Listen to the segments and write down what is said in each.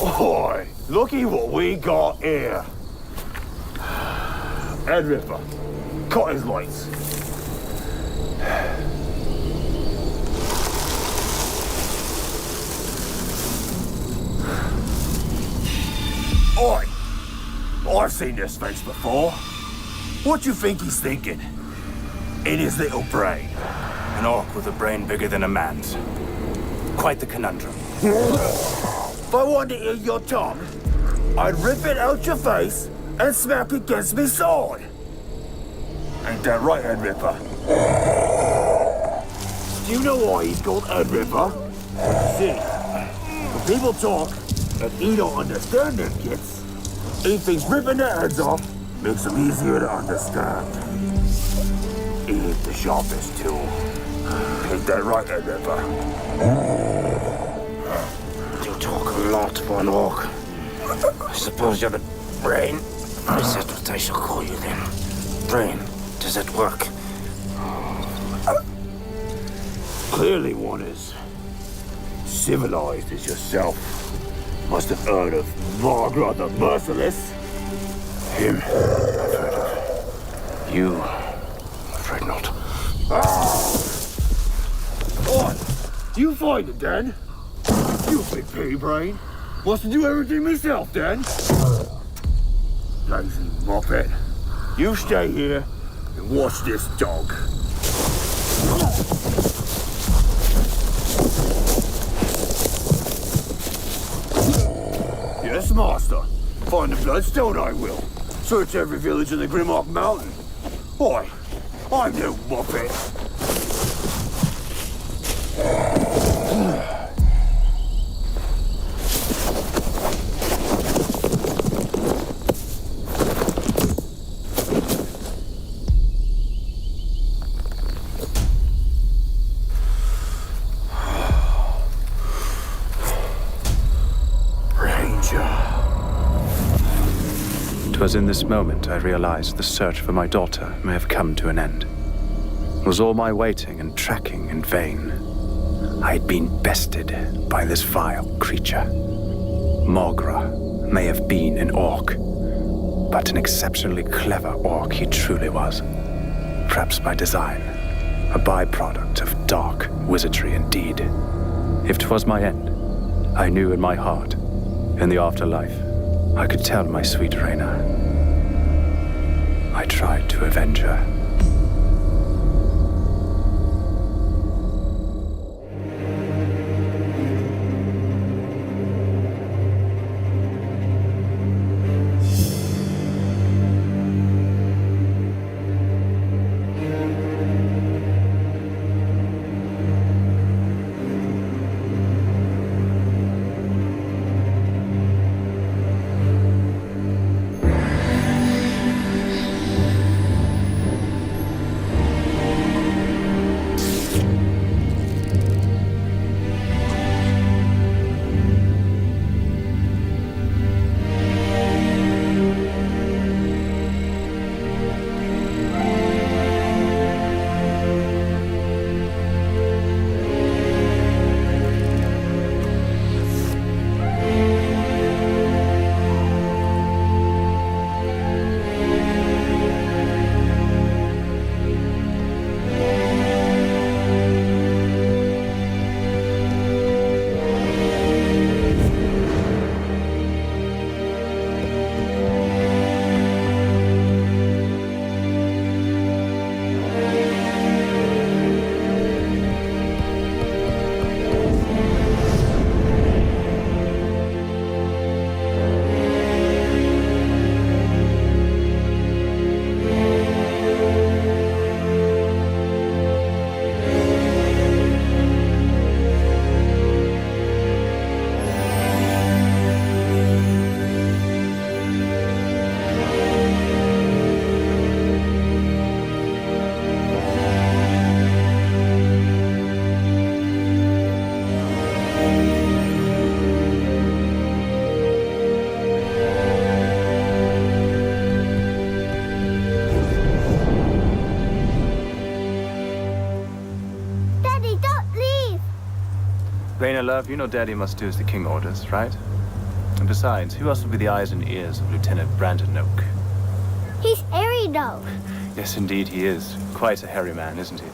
Boy, looky what we got here. Head Ripper, cut his lights. Oi! I've seen this face before. What do you think he's thinking? In his little brain. An orc with a brain bigger than a man's. Quite the conundrum. If I wanted to eat your tongue, I'd rip it out your face and smack it against me sword. Ain't that right, Head Ripper? Do you know why he's called Head Ripper? See, when people talk and he don't understand them kids, he thinks ripping their heads off makes them easier to understand. He ain't the sharpest tool. Ain't that right, Head Ripper? You talk a lot for an orc. I suppose you have a brain. Is that what I shall call you then? Brain, does that work? Clearly one is civilized as yourself. Must have heard of Margra the Merciless. Him, I've heard of. You, I'm afraid not. What? You find it then? You big pea brain. Must do everything myself then. Lazy muppet. You stay here and watch this dog. Yes, master. Find the bloodstone, I will. Search every village in the Grimrock Mountain. Oi, I'm no muppet. It was in this moment I realized the search for my daughter may have come to an end. Was all my waiting and tracking in vain? I had been bested by this vile creature. Margra may have been an orc, but an exceptionally clever orc he truly was. Perhaps by design, a byproduct of dark wizardry indeed. If 'twas my end, I knew in my heart, in the afterlife, I could tell my sweet Reyna. I tried to avenge her. Reyna, love, you know Daddy must do as the king orders, right? And besides, who else will be the eyes and ears of Lieutenant Brandon Oak? He's hairy though. Yes, indeed he is. Quite a hairy man, isn't he?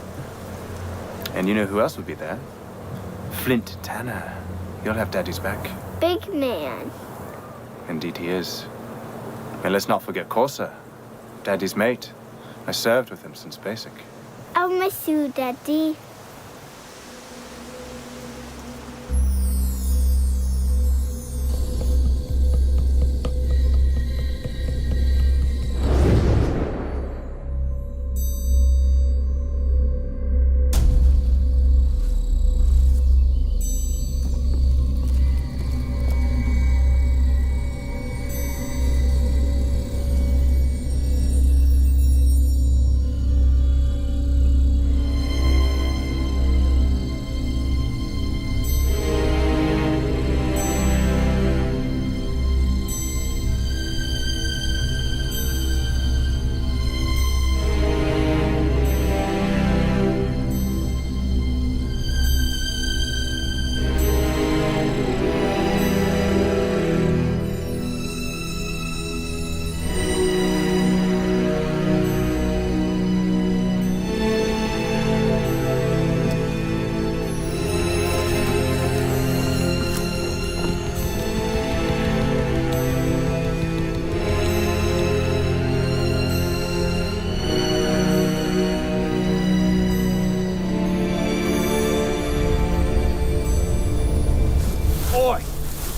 And you know who else would be there? Flint Tanner. You'll have Daddy's back. Big man. Indeed he is. And let's not forget Corsa, Daddy's mate. I served with him since basic. I'll miss you, Daddy.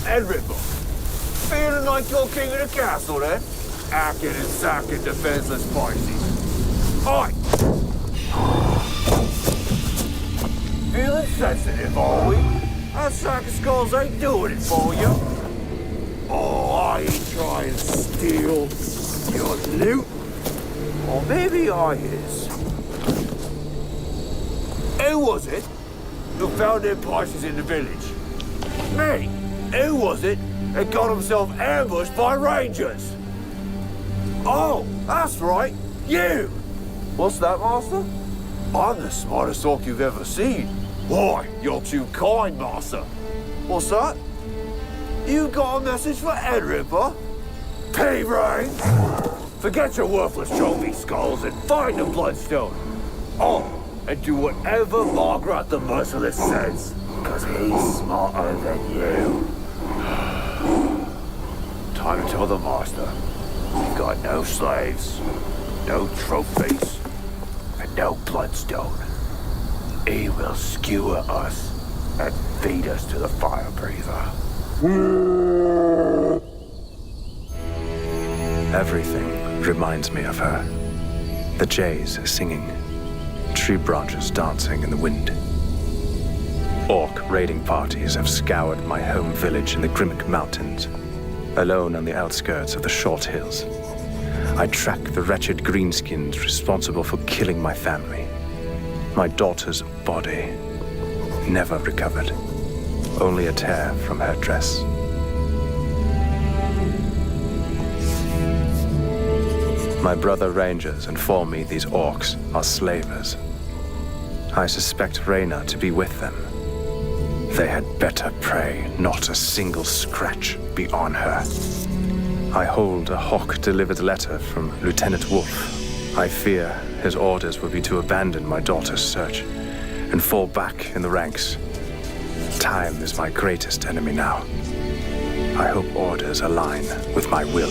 Edinburgh. Feeling like you're king of the castle, then? Hacking and sacking defenseless parties. Oi! Feeling sensitive, are we? That sack of skulls ain't doing it for you. Oh, I ain't trying to steal your loot. Or maybe I is. Who was it who found their parties in the village? Me. Who was it that got himself ambushed by rangers? Oh, that's right, you! What's that, Master? I'm the smartest orc you've ever seen. Why, you're too kind, Master. What's that? You got a message for Ed Ripper? P-Brain! Forget your worthless trophy skulls and find the Bloodstone. Oh, and do whatever Margaret the Merciless says, because he's smarter than you. Time to tell the Master, we've got no slaves, no trophies, and no Bloodstone. He will skewer us and feed us to the fire breather. Everything reminds me of her. The jays singing, tree branches dancing in the wind. Orc raiding parties have scoured my home village in the Grimmick Mountains, alone on the outskirts of the Short Hills. I track the wretched greenskins responsible for killing my family. My daughter's body, never recovered. Only a tear from her dress. My brother rangers inform me these orcs are slavers. I suspect Rayna to be with them. They had better pray not a single scratch be on her. I hold a Hawk-delivered letter from Lieutenant Wolf. I fear his orders will be to abandon my daughter's search and fall back in the ranks. Time is my greatest enemy now. I hope orders align with my will.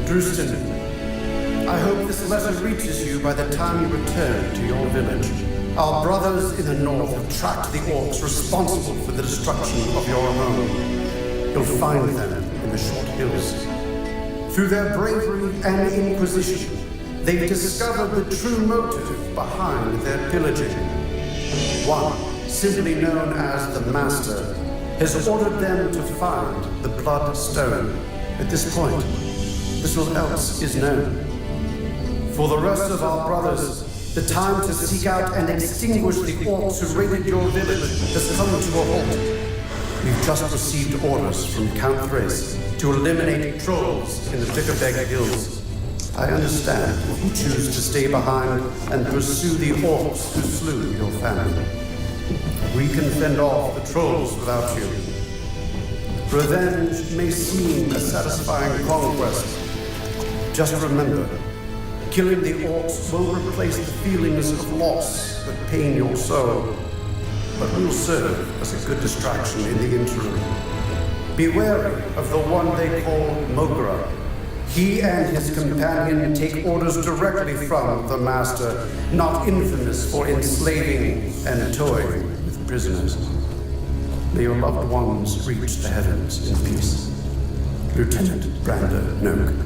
Drustin, I hope this letter reaches you by the time you return to your village. Our brothers in the north have tracked the orcs responsible for the destruction of your home. You'll find them in the Short Hills. Through their bravery and inquisition, they've discovered the true motive behind their pillaging. One, simply known as the Master, has ordered them to find the Bloodstone. At this point, little else is known. For the rest of our brothers, the time to seek out and extinguish the orcs who raided your village has come to a halt. We've just received orders from Count Thrace to eliminate trolls in the Bickerbeg Hills. I understand if you choose to stay behind and pursue the orcs who slew your family. We can fend off the trolls without you. Revenge may seem a satisfying conquest. Just remember, killing the orcs will replace the feelings of loss that pain your soul, but will serve as a good distraction in the interim. Be wary of the one they call Mogra. He and his companion take orders directly from the Master, not infamous for enslaving and toying with prisoners. May your loved ones reach the heavens in peace. Lieutenant Brander Noak.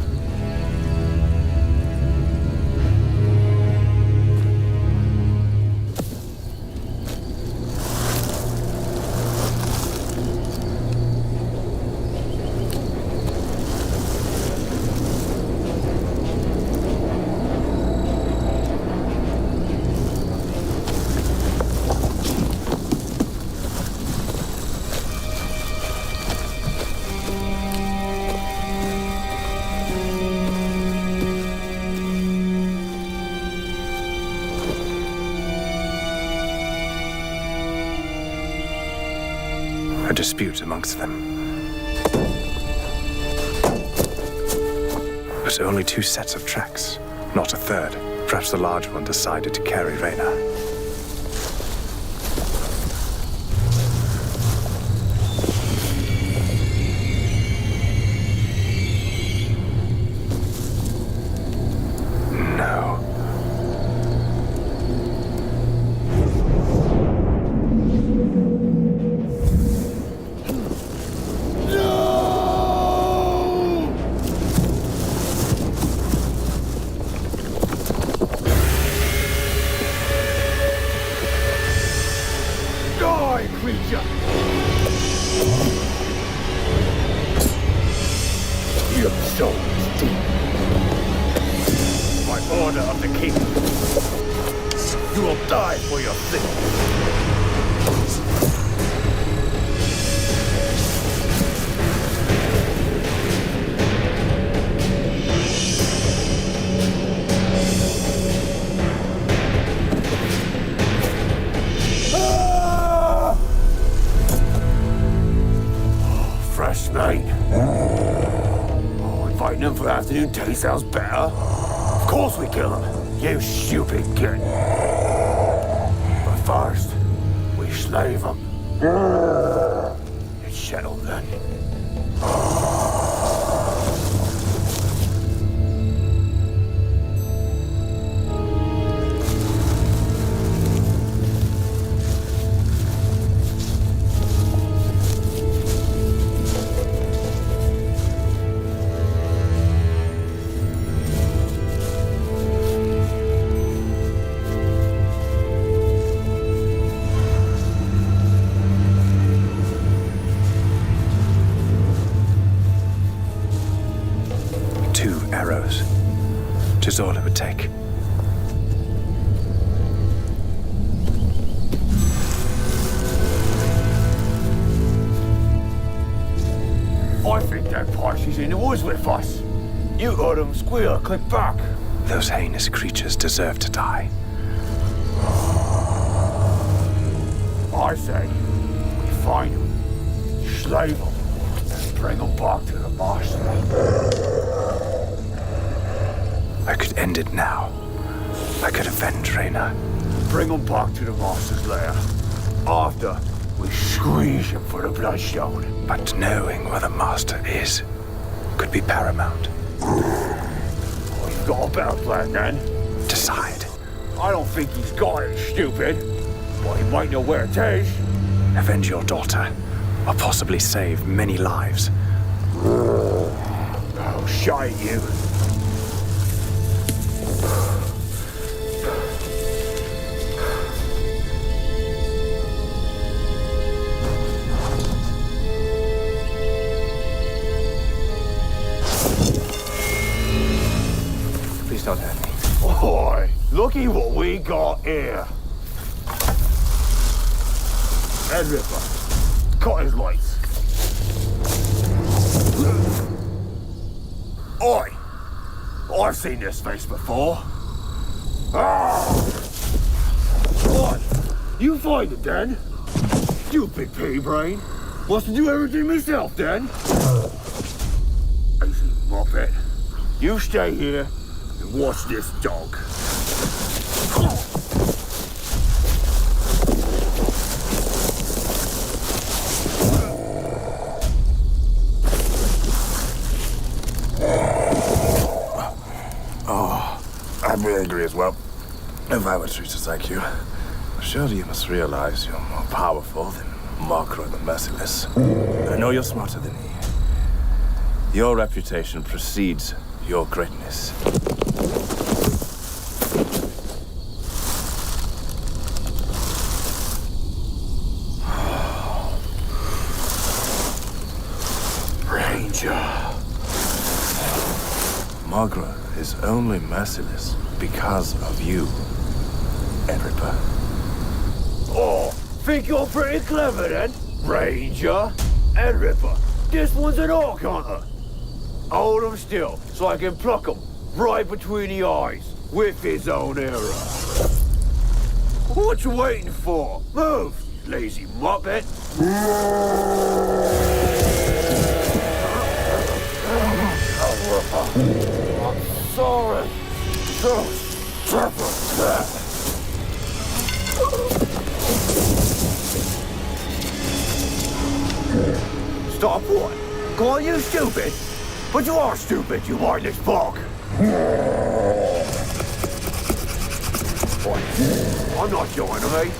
A dispute amongst them. But only 2 sets of tracks, not a third. Perhaps the large one decided to carry Reyna. No. Creature! Your soul is deep. By order of the king, you will die for your sins. Fresh meat. Oh, inviting them for afternoon tea sounds better. Of course we kill them, you stupid kid. But first, we slave them. It's settled then. 2 arrows. 'Tis all it would take. I think that Parsy's in the woods with us. You heard him squeal, click back. Those heinous creatures deserve to die. I say, we find them, slave them, and bring them back to the master. I could end it now. I could avenge Reyna. Bring them back to the master's lair. After, we squeeze him for the bloodstone. But knowing where the master is could be paramount. You've got a better plan then? Decide. I don't think he's got it, stupid. But he might know where it is. Avenge your daughter, or possibly save many lives. Oh, shy you. Please don't hurt me. Boy, looky what we got here. Ed Ripper, cut his lights. Oi! I've seen this face before. Ah! Oi! You find it then? You big pea brain. Wants to do everything myself, then? Lazy muppet. You stay here and watch this dog. I'm angry as well. If I were treated like you, surely you must realize you're more powerful than Makra the Merciless. I know you're smarter than he. Your reputation precedes your greatness. Ranger. Magra is only merciless because of you, Edripa. Oh, think you're pretty clever then, Ranger? Edripa, this one's an orc hunter. Hold him still, so I can pluck him right between the eyes with his own arrow. What you waiting for? Move, you lazy muppet. I'm sorry. Stop what? Call you stupid? But you are stupid, you mindless bog. Boy, I'm not joining, mate.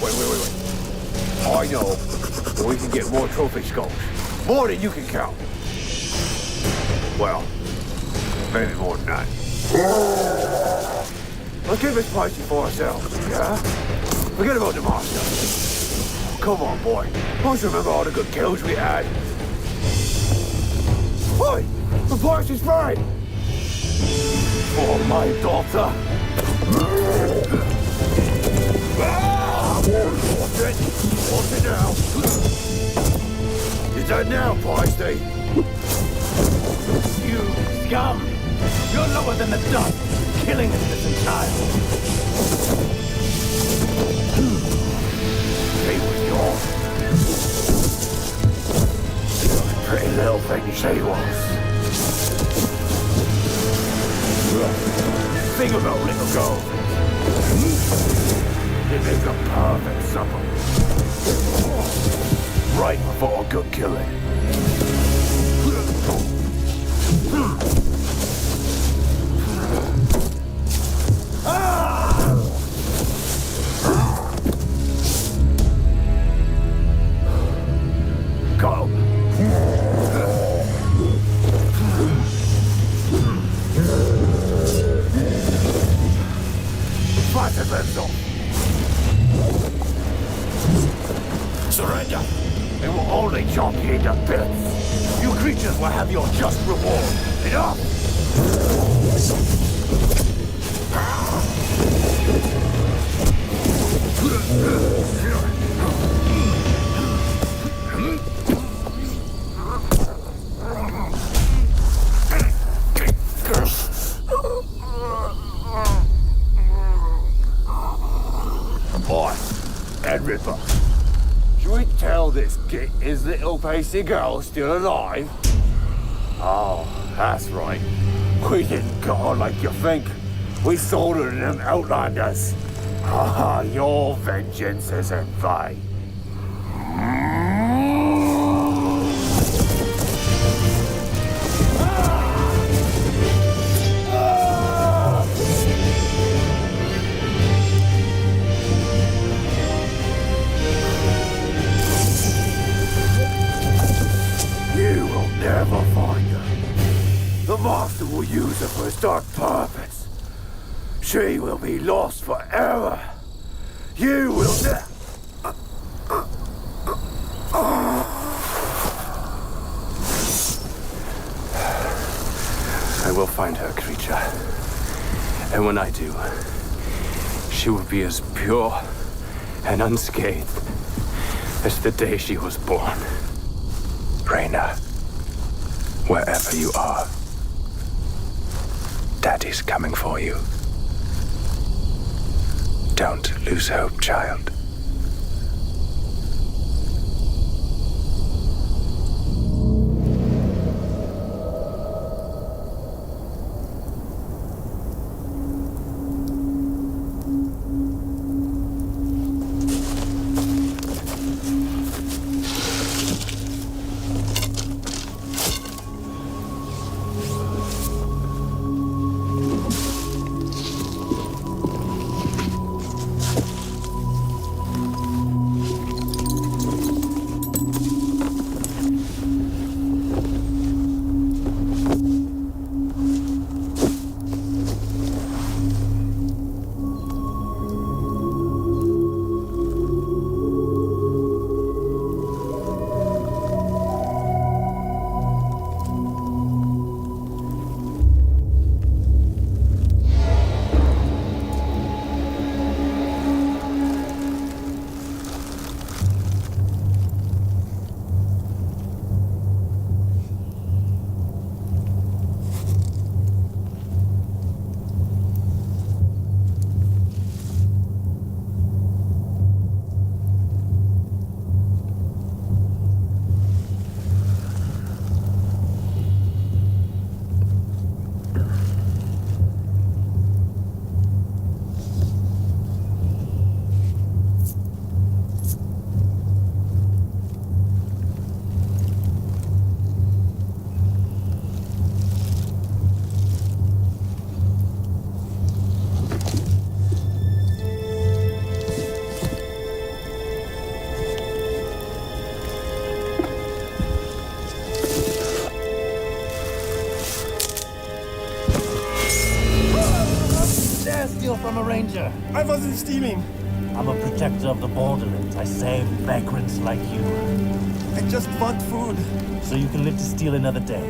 Wait. I know that we can get more trophy skulls. More than you can count. Well, maybe more than that. Let's keep this spicy for ourselves, yeah? Forget about the master. Come on, boy. Don't you remember all the good kills we had? Oi! The price is right! For my daughter! What's it now? You're dead now, Feisty! You scum! You're lower than the dust, killing an innocent child. He was yours. Pretty little thing she was. Think about little girl. They make a perfect supper. Right before a good killing. Go. Fight his limbs off. Surrender. It will only chop you into bits. You creatures will have your just reward. Enough! Boy, Edripa. Should we tell this git his little pacey girl still alive? Oh, that's right. We didn't get her like you think. We sold her to them outlanders. Ah, your vengeance is in vain. Never find her. The Master will use her for his dark purpose. She will be lost forever. You will never... I will find her, creature. And when I do, she will be as pure and unscathed as the day she was born. Reyna, wherever you are, Daddy's coming for you. Don't lose hope, child. from a ranger. I wasn't stealing. I'm a protector of the borderlands. I save vagrants like you. I just want food. So you can live to steal another day.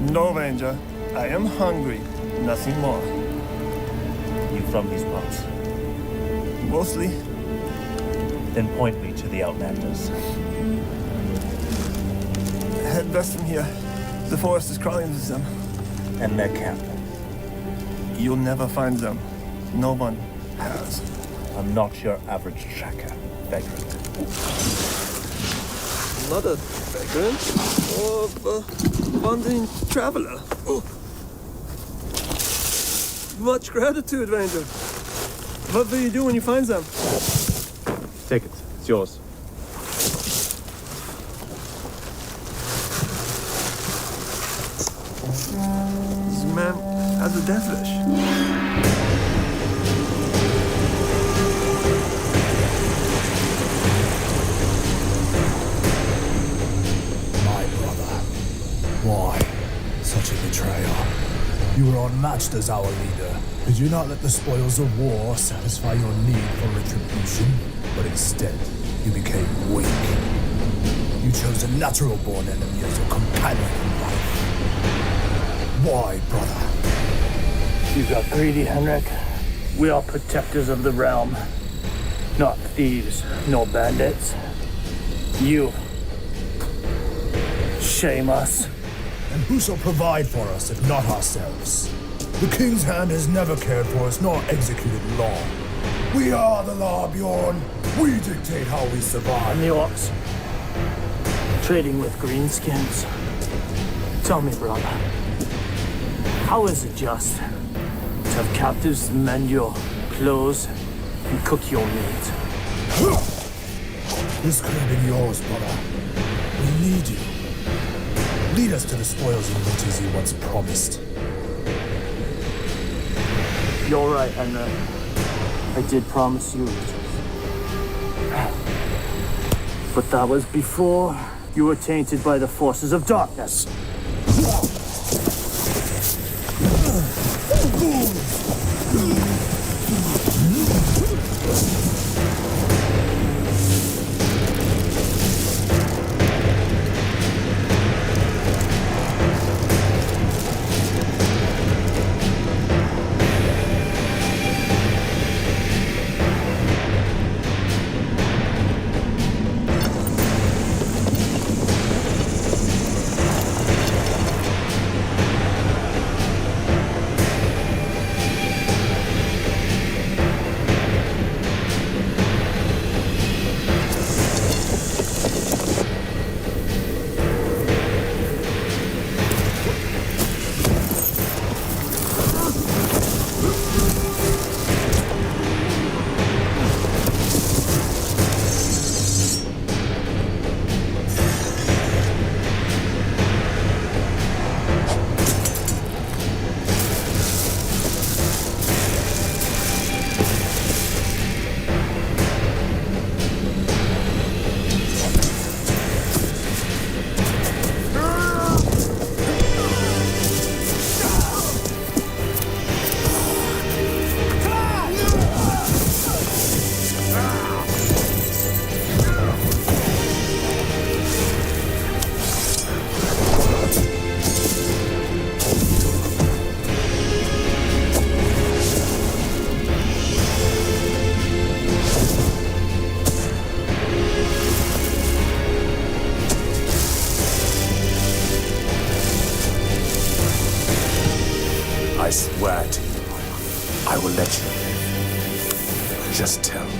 No, Ranger. I am hungry. Nothing more. You from these parts? Mostly. Then point me to the Outlanders. Head west from here. The forest is crawling with them. And their camp. You'll never find them. No one has. I'm not your average tracker, vagrant. Not a vagrant, or a wandering traveler. Oh. Much gratitude, Ranger. What will you do when you find them? Take it. It's yours. This man has a death wish. My brother. Why such a betrayal? You were unmatched as our leader. Did you not let the spoils of war satisfy your need for retribution? But instead, you became weak. You chose a natural-born enemy as your companion in life. Why, brother? You got greedy, Henrik. We are protectors of the realm. Not thieves, nor bandits. You shame us. And who shall provide for us if not ourselves? The King's Hand has never cared for us nor executed law. We are the law, Bjorn. We dictate how we survive. And the orcs. Trading with greenskins. Tell me, brother. How is it just to have captives mend your clothes and cook your meat? This could have been yours, brother. We need you. Lead us to the spoils and riches you once promised. You're right, Henrik. I did promise you riches. But that was before you were tainted by the forces of darkness. I swear to you, I will let you live. Just tell me.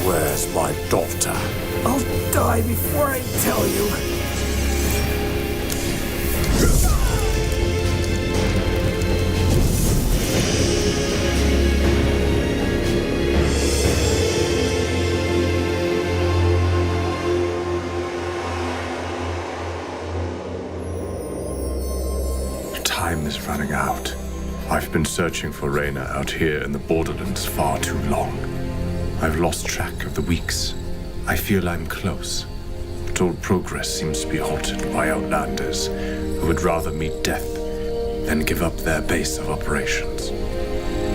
Where's my daughter? I'll die before I tell you. Time is running out. I've been searching for Reyna out here in the borderlands far too long. I've lost track of the weeks. I feel I'm close, but all progress seems to be halted by outlanders who would rather meet death then give up their base of operations.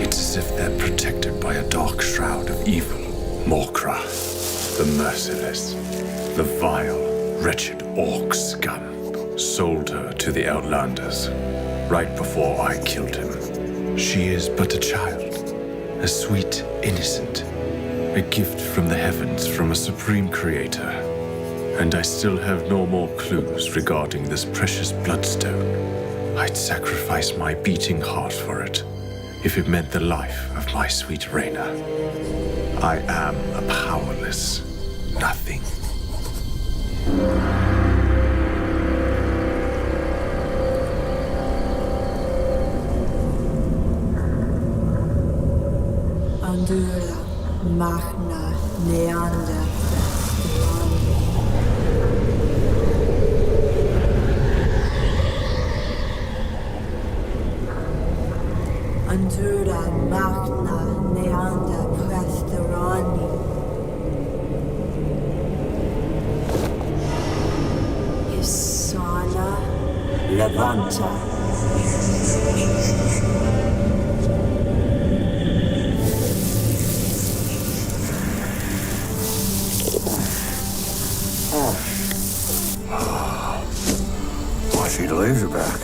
It's as if they're protected by a dark shroud of evil. Morkra, the merciless, the vile, wretched orc scum, sold her to the Outlanders right before I killed him. She is but a child, a sweet innocent, a gift from the heavens from a supreme creator. And I still have no more clues regarding this precious bloodstone. I'd sacrifice my beating heart for it, if it meant the life of my sweet Reyna. I am a powerless nothing. Andura, Magna, Neander, Andura, Magna, Neander, Presterani. Isana, Levanta. I see the laser back.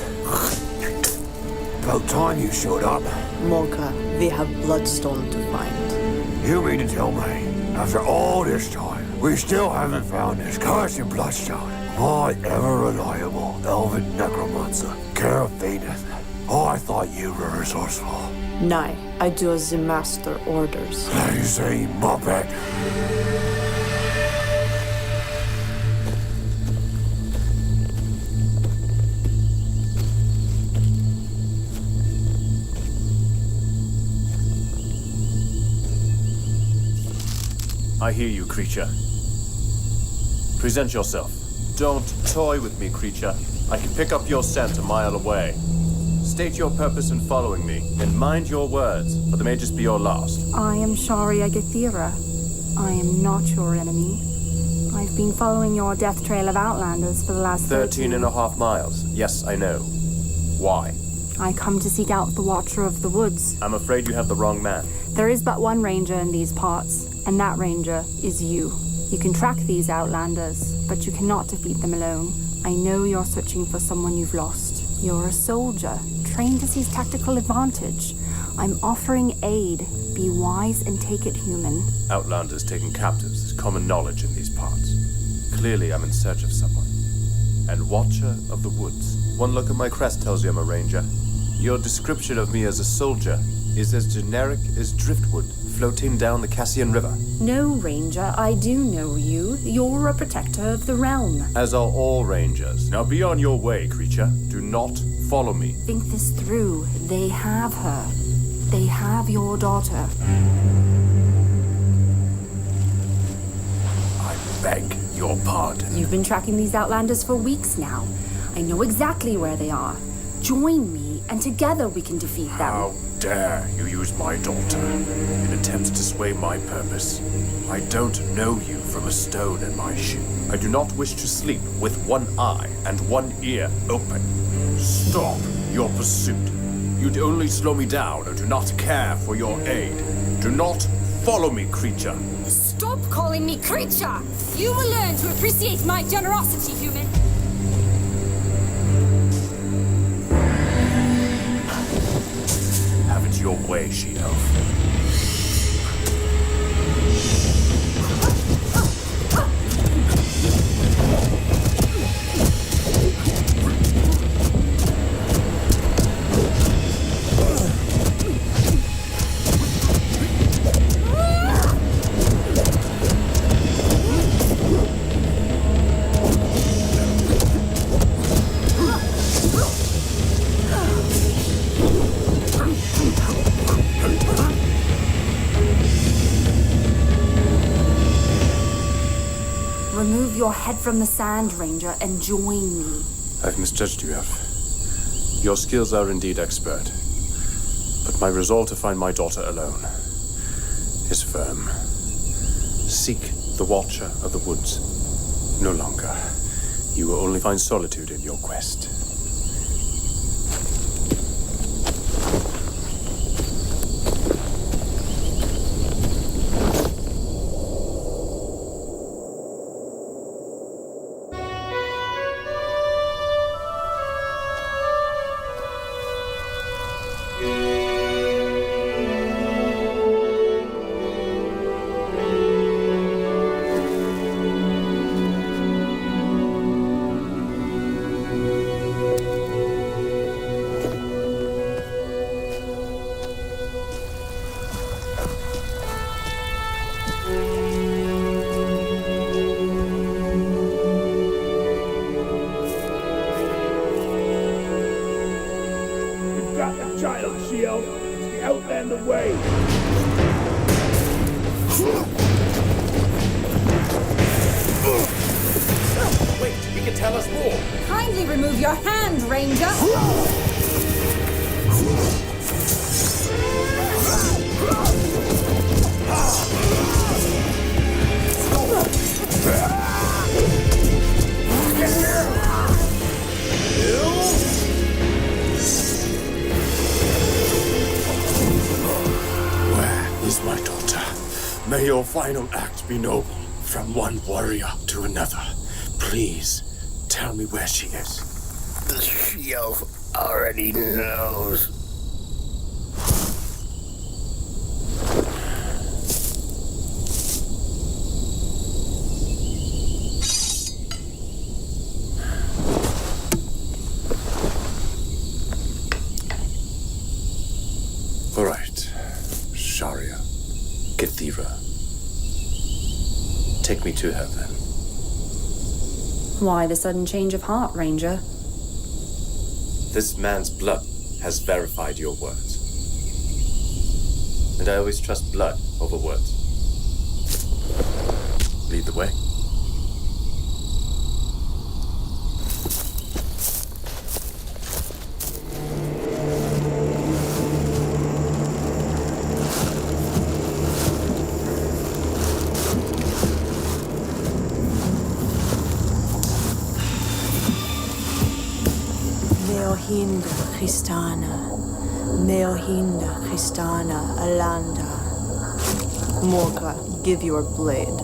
About time you showed up. Morka, we have bloodstone to find. You mean to tell me, after all this time, we still haven't found this cursed bloodstone? My ever-reliable elven necromancer, Carafeneth. Oh, I thought you were resourceful. Nay, I do as the master orders. Lazy muppet. I hear you, creature. Present yourself. Don't toy with me, creature. I can pick up your scent a mile away. State your purpose in following me, and mind your words, for they may just be your last. I am Sharia Gathira. I am not your enemy. I've been following your death trail of Outlanders for the last 13.5 miles. Yes, I know. Why? I come to seek out the Watcher of the Woods. I'm afraid you have the wrong man. There is but one ranger in these parts, and that ranger is you. You can track these Outlanders, but you cannot defeat them alone. I know you're searching for someone you've lost. You're a soldier, trained to seize tactical advantage. I'm offering aid. Be wise and take it human. Outlanders taken captives is common knowledge in these parts. Clearly, I'm in search of someone. And Watcher of the Woods. One look at my crest tells you I'm a ranger. Your description of me as a soldier is as generic as driftwood floating down the Cassian River. No, Ranger, I do know you. You're a protector of the realm. As are all rangers. Now be on your way, creature. Do not follow me. Think this through. They have her. They have your daughter. I beg your pardon. You've been tracking these Outlanders for weeks now. I know exactly where they are. Join me, and together we can defeat them. How dare you use my daughter in attempts to sway my purpose? I don't know you from a stone in my shoe. I do not wish to sleep with one eye and one ear open. Stop your pursuit. You'd only slow me down and do not care for your aid. Do not follow me, creature. Stop calling me creature! You will learn to appreciate my generosity, human. Have it your way, she-elf. Remove your head from the sand, Ranger, and join me. I've misjudged you, Elf. Your skills are indeed expert, but my resolve to find my daughter alone is firm. Seek the Watcher of the Woods. No longer. You will only find solitude in your quest. You've got the child, Shield. It's the Outlander way. Wait, he can tell us more. Kindly remove your hand, Ranger. Where is my daughter? May your final act be noble, from one warrior to another. Please, tell me where she is. The she-elf already knows. All right, Sharia, Githira. Take me to her then. Why the sudden change of heart, Ranger? This man's blood has verified your words. And I always trust blood over words. Lead the way. Meohinda Christana, Meohinda Christana Alanda. Morka, give your blade.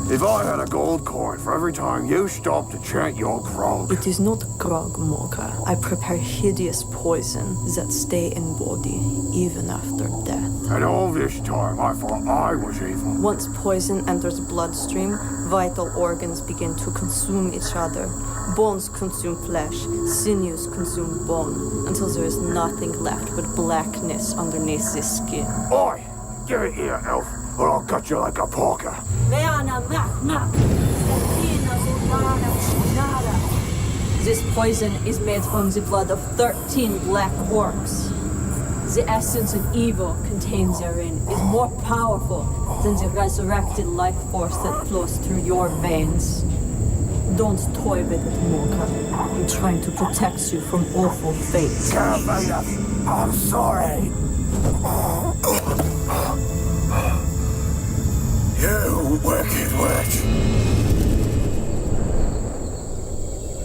If I had a gold coin for every time you stopped to chant your grog. It is not grog, Morka. I prepare hideous poison that stay in body even after death. And all this time I thought I was evil. Once poison enters bloodstream, vital organs begin to consume each other. Bones consume flesh, sinews consume bone, until there is nothing left but blackness underneath the skin. Oi! Give it here, elf, or I'll cut you like a porker. This poison is made from the blood of 13 black orcs. The essence of evil contained therein is more powerful than the resurrected life force that flows through your veins. Don't toy with it, Morka. I'm trying to protect you from awful fates. I'm sorry. You wicked witch.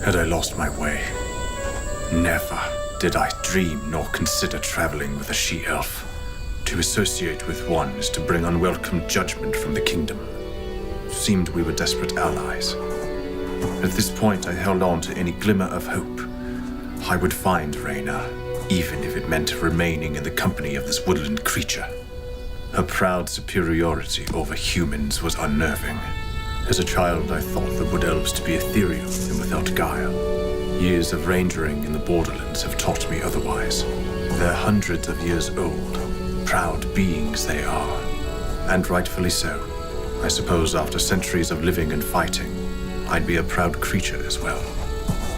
Had I lost my way? Never did I dream nor consider traveling with a she-elf. To associate with one is to bring unwelcome judgment from the kingdom. Seemed we were desperate allies. At this point, I held on to any glimmer of hope. I would find Reyna, even if it meant remaining in the company of this woodland creature. Her proud superiority over humans was unnerving. As a child, I thought the wood elves to be ethereal and without guile. Years of rangering in the borderlands have taught me otherwise. They're hundreds of years old. Proud beings they are. And rightfully so. I suppose after centuries of living and fighting, I'd be a proud creature as well.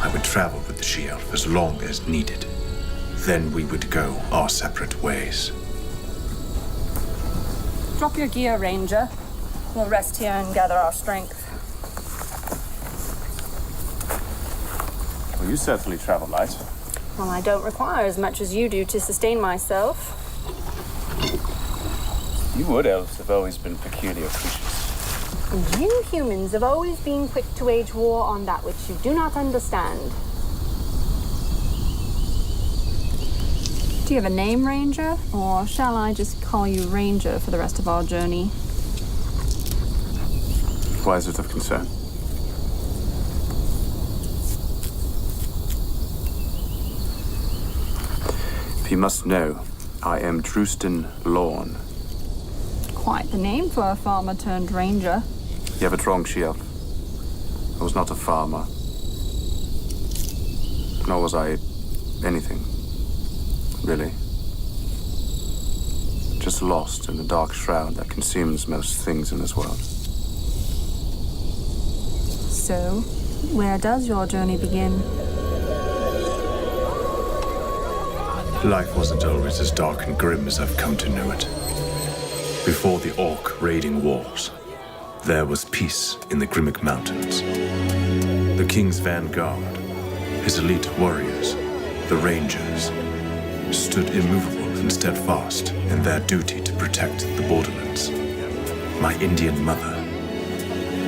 I would travel with the she-elf as long as needed. Then we would go our separate ways. Drop your gear, Ranger. We'll rest here and gather our strength. Well, you certainly travel light. Well, I don't require as much as you do to sustain myself. You wood elves have always been peculiar creatures. You humans have always been quick to wage war on that which you do not understand. Do you have a name, Ranger? Or shall I just call you Ranger for the rest of our journey? Why is it of concern? If you must know, I am Drustin Lorne. Quite the name for a farmer turned ranger. You have it wrong, she-elf. I was not a farmer. Nor was I anything, really. Just was lost in the dark shroud that consumes most things in this world. So, where does your journey begin? Life wasn't always as dark and grim as I've come to know it. Before the Orc raiding wars, there was peace in the Grimmick Mountains. The King's vanguard, his elite warriors, the Rangers, stood immovable and steadfast in their duty to protect the borderlands. My Indian mother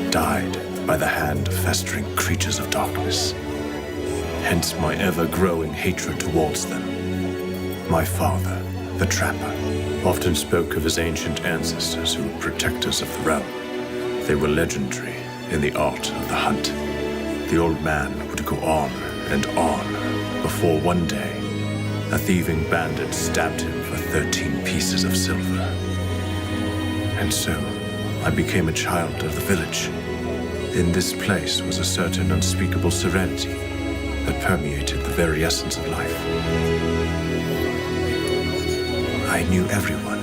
died by the hand of festering creatures of darkness. Hence my ever-growing hatred towards them. My father, the Trapper, often spoke of his ancient ancestors who were protectors of the realm. They were legendary in the art of the hunt. The old man would go on and on before one day a thieving bandit stabbed him for 13 pieces of silver. And so I became a child of the village. In this place was a certain unspeakable serenity that permeated the very essence of life. I knew everyone,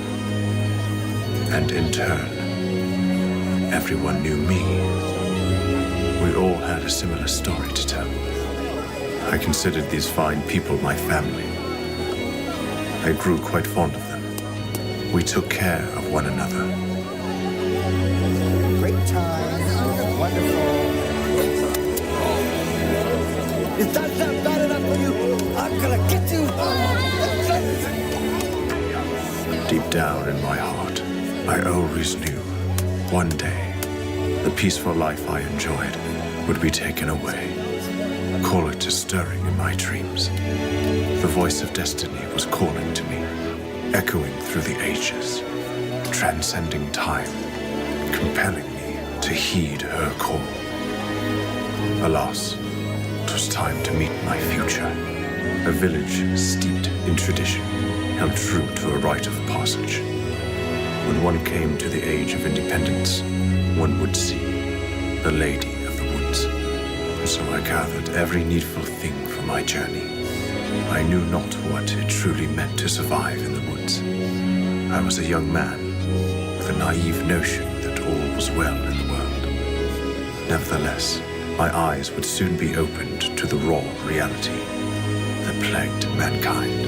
and in turn, everyone knew me. We all had a similar story to tell. I considered these fine people my family. I grew quite fond of them. We took care of one another. Great times, wonderful. Is that not bad enough for you? I'm gonna get you! Deep down in my heart, I always knew one day the peaceful life I enjoyed would be taken away. Call it a stirring in my dreams. The voice of destiny was calling to me, echoing through the ages, transcending time, compelling me to heed her call. Alas, 'twas time to meet my future. A village steeped in tradition, held true to a rite of passage. When one came to the age of independence, one would see the Lady of the Woods. And so I gathered every needful thing for my journey. I knew not what it truly meant to survive in the woods. I was a young man with a naive notion that all was well in the world. Nevertheless, my eyes would soon be opened to the raw reality that plagued mankind.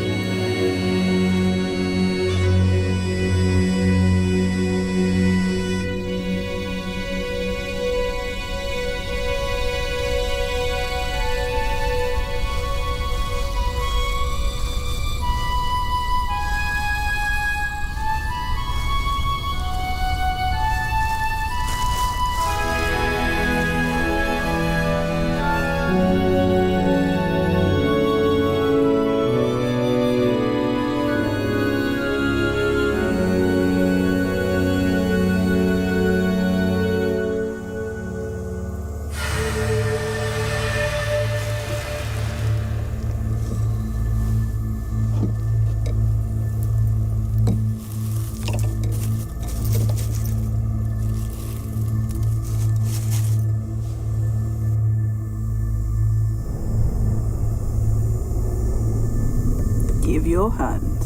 Give your hand.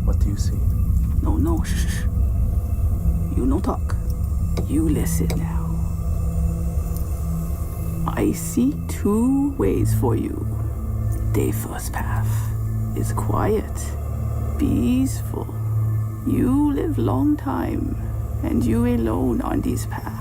What do you see? No, shh. You no talk. You listen now. I see two ways for you. The first path is quiet, peaceful. You live long time, and you alone on this path.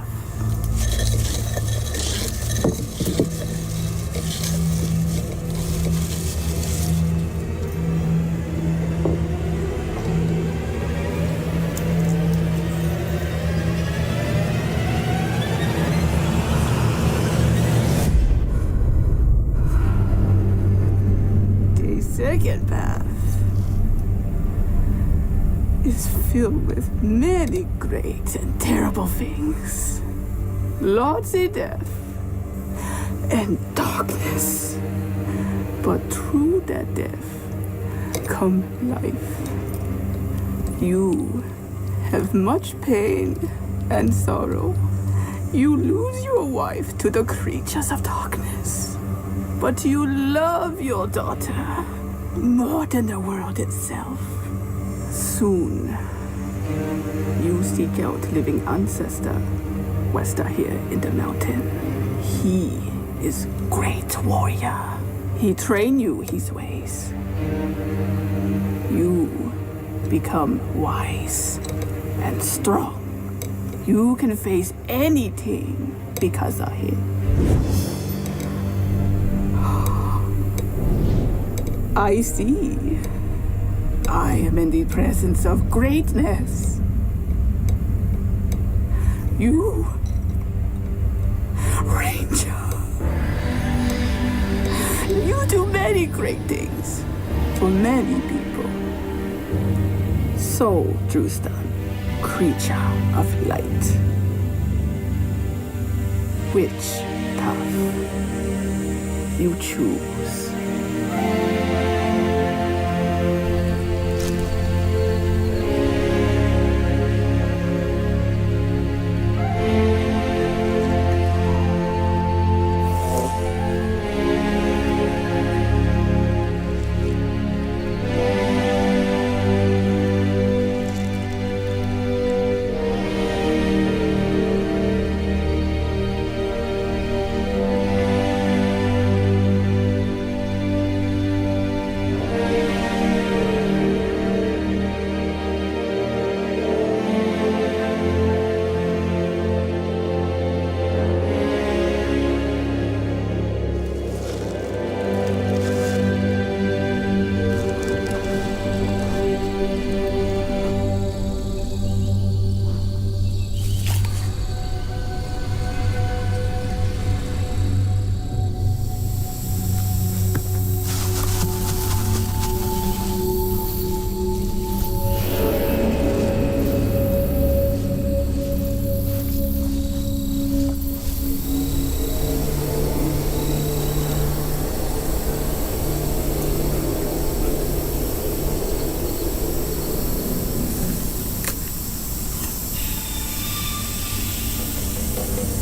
Second path is filled with many great and terrible things. Lots of death and darkness. But through that death come life. You have much pain and sorrow. You lose your wife to the creatures of darkness. But you love your daughter more than the world itself. Soon, you seek out living ancestor, Wester here in the mountain. He is great warrior. He train you his ways. You become wise and strong. You can face anything because of him. I see. I am in the presence of greatness. You, Ranger. You do many great things for many people. So, Drustan, creature of light. Which path you choose?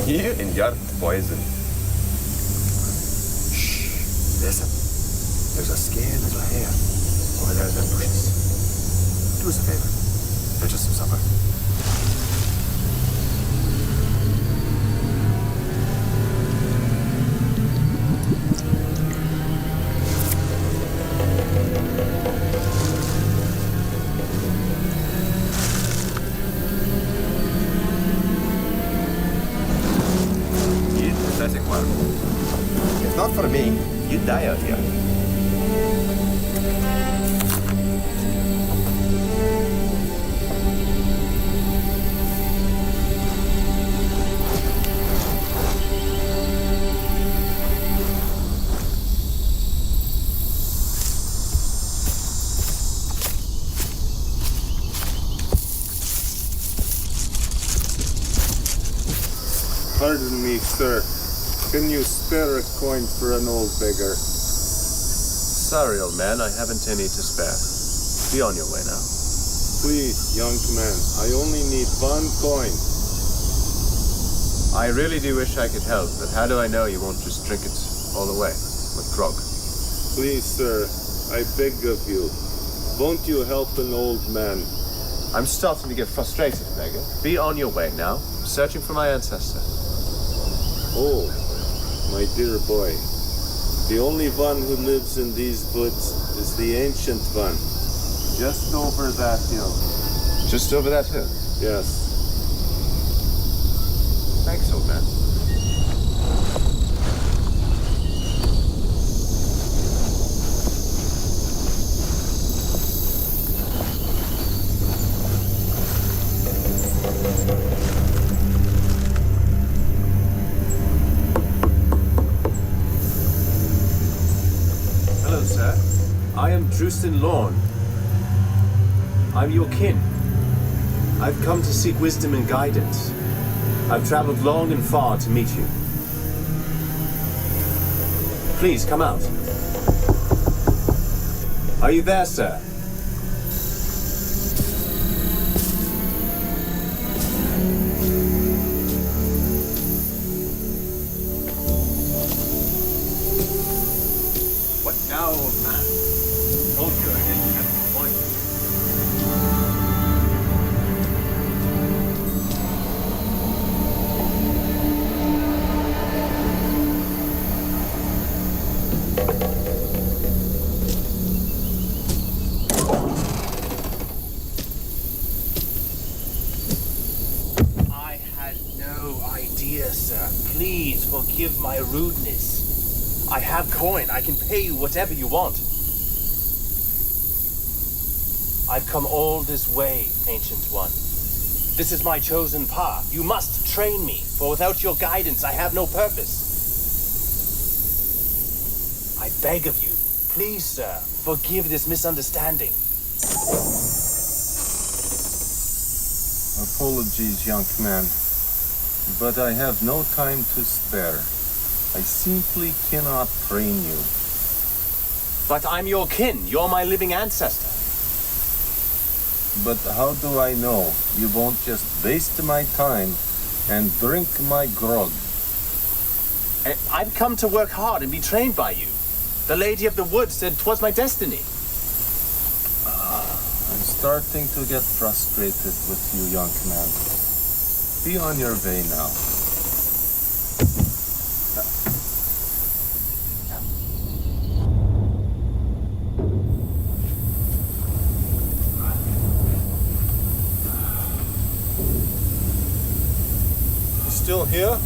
Here in Yard Poison. Shh. Listen. There's a scared little hare over there in the bushes. Do us a favor. Fetch us some supper. If not for me, you'd die out here. Pardon me, sir. Can you spare a coin for an old beggar? Sorry, old man, I haven't any to spare. Be on your way now. Please, young man, I only need 1 coin. I really do wish I could help, but how do I know you won't just drink it all away with grog? Please, sir, I beg of you. Won't you help an old man? I'm starting to get frustrated, beggar. Be on your way now. I'm searching for my ancestor. Oh, my dear boy. The only one who lives in these woods is the ancient one. Just over that hill. Just over that hill? Yes. Thanks, old man. Hello, sir. I am Drustan Lorne. I'm your kin. I've come to seek wisdom and guidance. I've traveled long and far to meet you. Please, come out. Are you there, sir? please forgive my rudeness. I have coin. I can pay you whatever you want. I've come all this way, Ancient One. This is my chosen path. You must train me, for without your guidance, I have no purpose. I beg of you, please, sir, forgive this misunderstanding. Apologies, young man, but I have no time to spare. I simply cannot train you. But I'm your kin. You're my living ancestor. But how do I know you won't just waste my time and drink my grog? I've come to work hard and be trained by you. The Lady of the Woods said 'twas my destiny. I'm starting to get frustrated with you, young man. Be on your way now. You still here?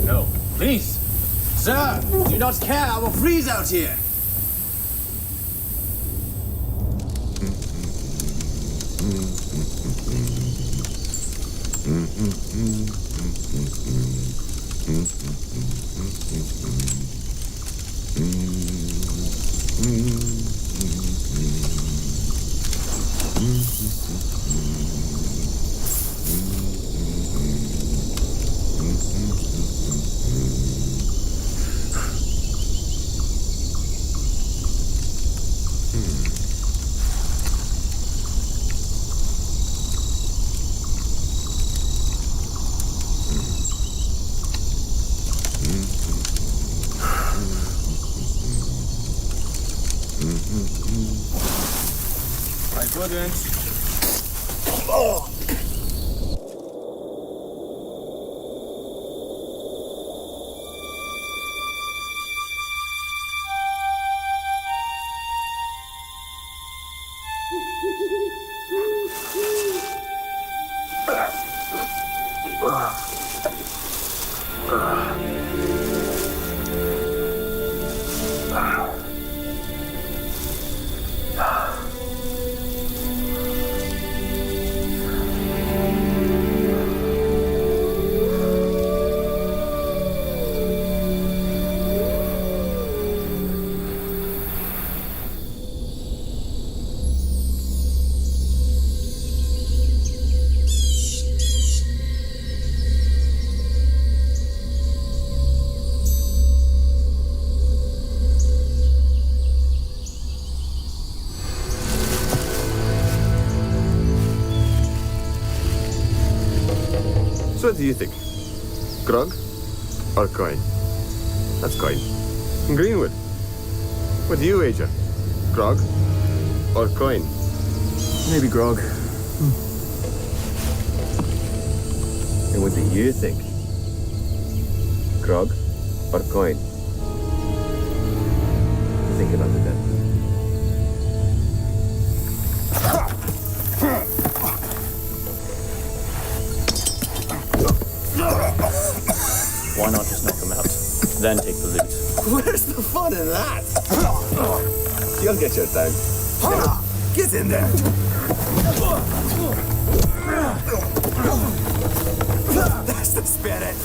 No, please. Sir, do not care. I will freeze out here. I couldn't. So what do you think? Grog or coin? That's coin. And Greenwood, what do you wager? Grog or coin? Maybe grog. And what do you think? Grog or coin? Think about it then. Why not just knock them out, then take the loot? Where's the fun in that? You'll get your time. Get in there. That's the spirit.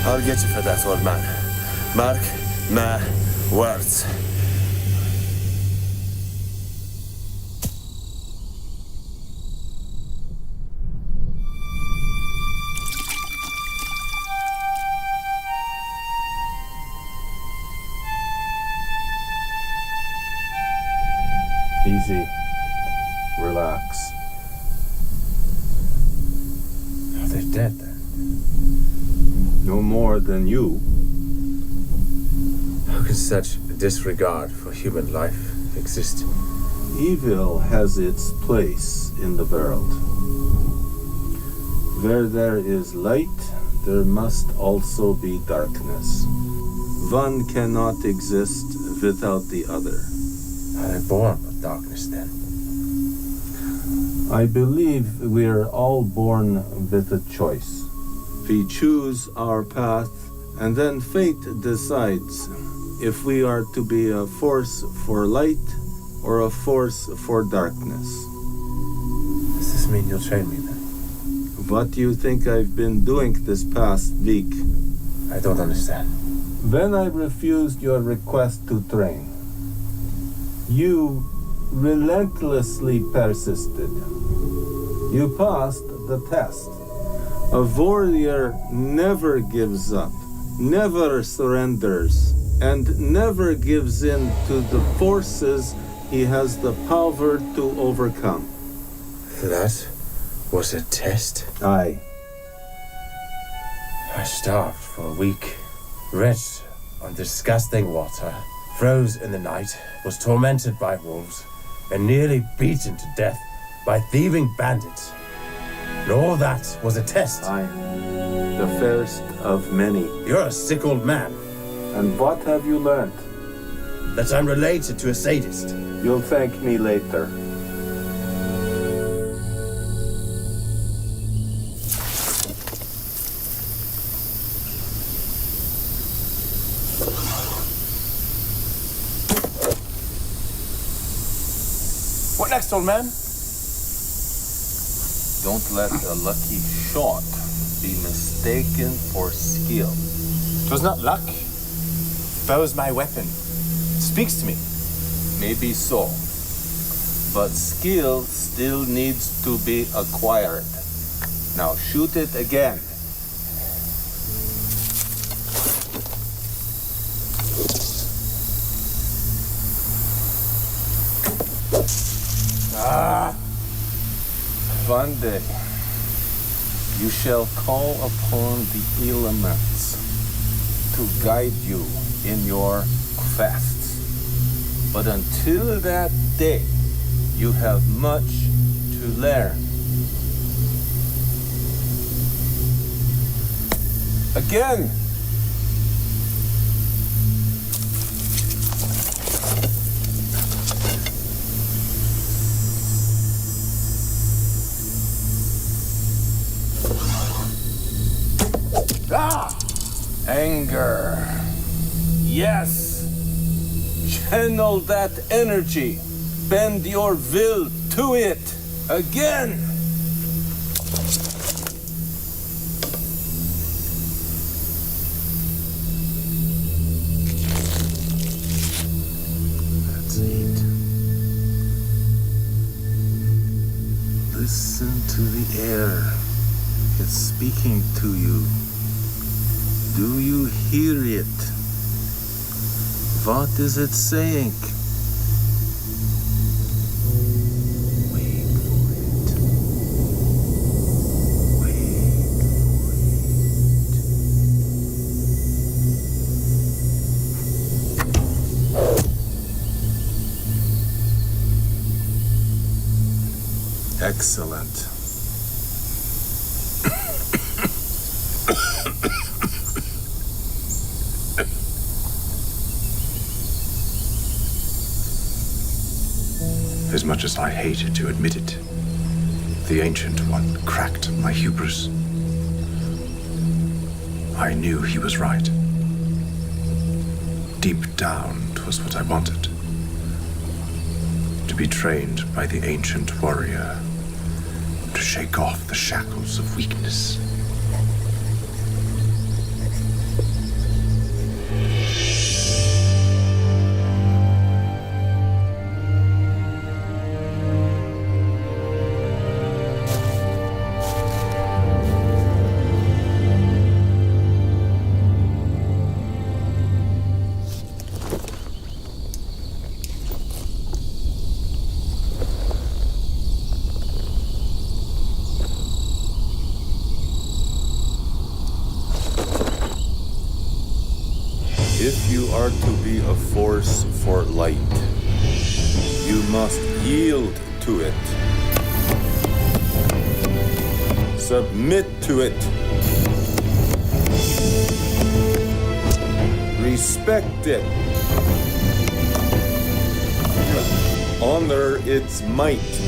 I'll get you for that, old man. Mark my words. Easy. Relax. They dead then? No more than you. How can such a disregard for human life exist? Evil has its place in the world. Where there is light, there must also be darkness. One cannot exist without the other. Are they born with darkness then? I believe we're all born with a choice. We choose our path, and then fate decides if we are to be a force for light or a force for darkness. Does this mean you'll train me then? What do you think I've been doing this past week? I don't understand. When I refused your request to train, you relentlessly persisted. You passed the test. A warrior never gives up, never surrenders, and never gives in to the forces he has the power to overcome. That was a test? Aye. I starved for a week, wretched on disgusting water, froze in the night, was tormented by wolves, and nearly beaten to death by thieving bandits. And all that was a test. Aye. The first of many. You're a sick old man. And what have you learned? That I'm related to a sadist. You'll thank me later. What next, old man? Don't let a lucky shot be mistaken for skill. 'Twas not luck. Bow's my weapon. It speaks to me. Maybe so. But skill still needs to be acquired. Now shoot it again. One day, you shall call upon the elements to guide you in your quests. But until that day, you have much to learn. Again! Anger. Yes. Channel that energy. Bend your will to it. Again. That's it. Listen to the air. It's speaking to you. Do you hear it? What is it saying? Wait for it. Wait for it. Excellent. As much as I hated to admit it, the Ancient One cracked my hubris. I knew he was right. Deep down, 'twas what I wanted. To be trained by the Ancient Warrior, to shake off the shackles of weakness. force for light. You must yield to it. Submit to it. Respect it. Honor its might.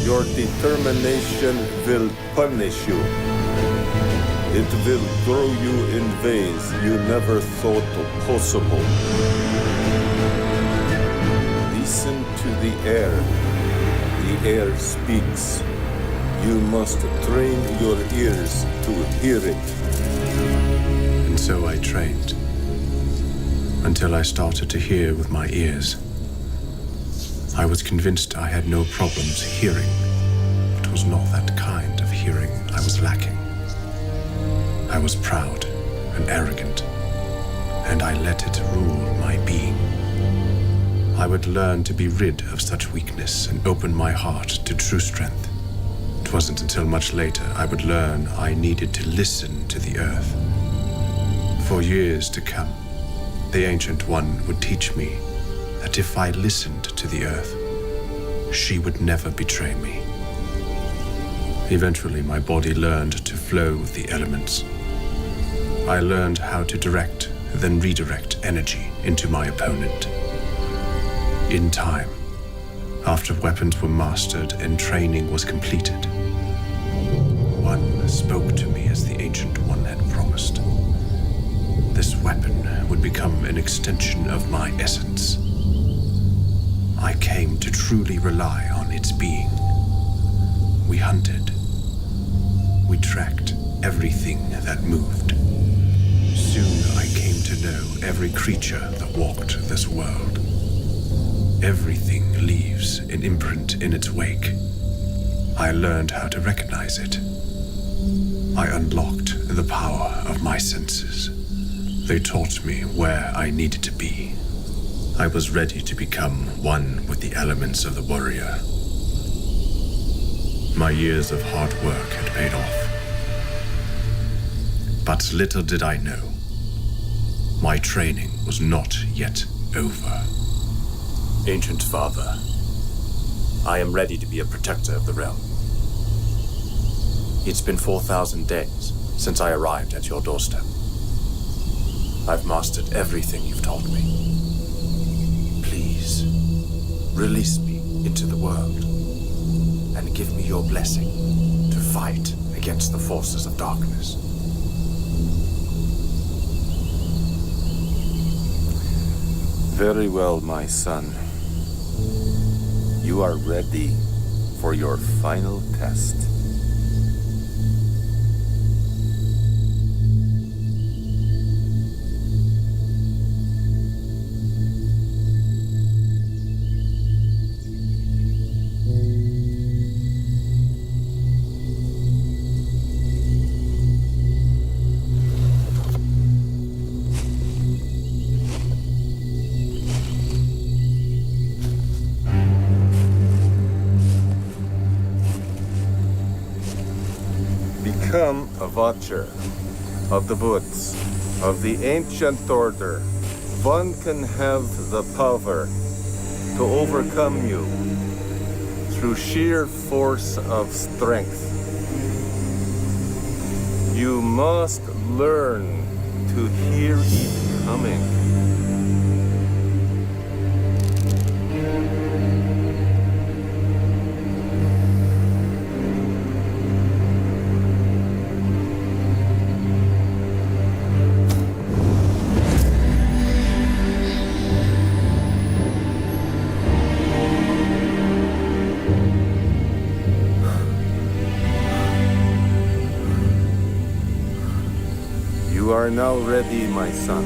Your determination will punish you. It will grow you in ways you never thought possible. Listen to the air. The air speaks. You must train your ears to hear it. And so I trained, until I started to hear with my ears. I was convinced I had no problems hearing. It was not that kind of hearing I was lacking. I was proud and arrogant, and I let it rule my being. I would learn to be rid of such weakness and open my heart to true strength. It wasn't until much later I would learn I needed to listen to the earth. For years to come, the Ancient One would teach me that if I listened to the earth, she would never betray me. Eventually, my body learned to flow with the elements. I learned how to direct, then redirect energy into my opponent. In time, after weapons were mastered and training was completed, one spoke to me as the Ancient One had promised. This weapon would become an extension of my essence. I came to truly rely on its being. We hunted. We tracked everything that moved. Soon I came to know every creature that walked this world. Everything leaves an imprint in its wake. I learned how to recognize it. I unlocked the power of my senses. They taught me where I needed to be. I was ready to become one with the elements of the warrior. My years of hard work had paid off. But little did I know, my training was not yet over. Ancient Father, I am ready to be a protector of the realm. It's been 4,000 days since I arrived at your doorstep. I've mastered everything you've taught me. Please, release me into the world and give me your blessing to fight against the forces of darkness. Very well, my son. You are ready for your final test. Become a watcher of the woods, of the ancient order. One can have the power to overcome you through sheer force of strength. You must learn to hear it coming. You are now ready, my son.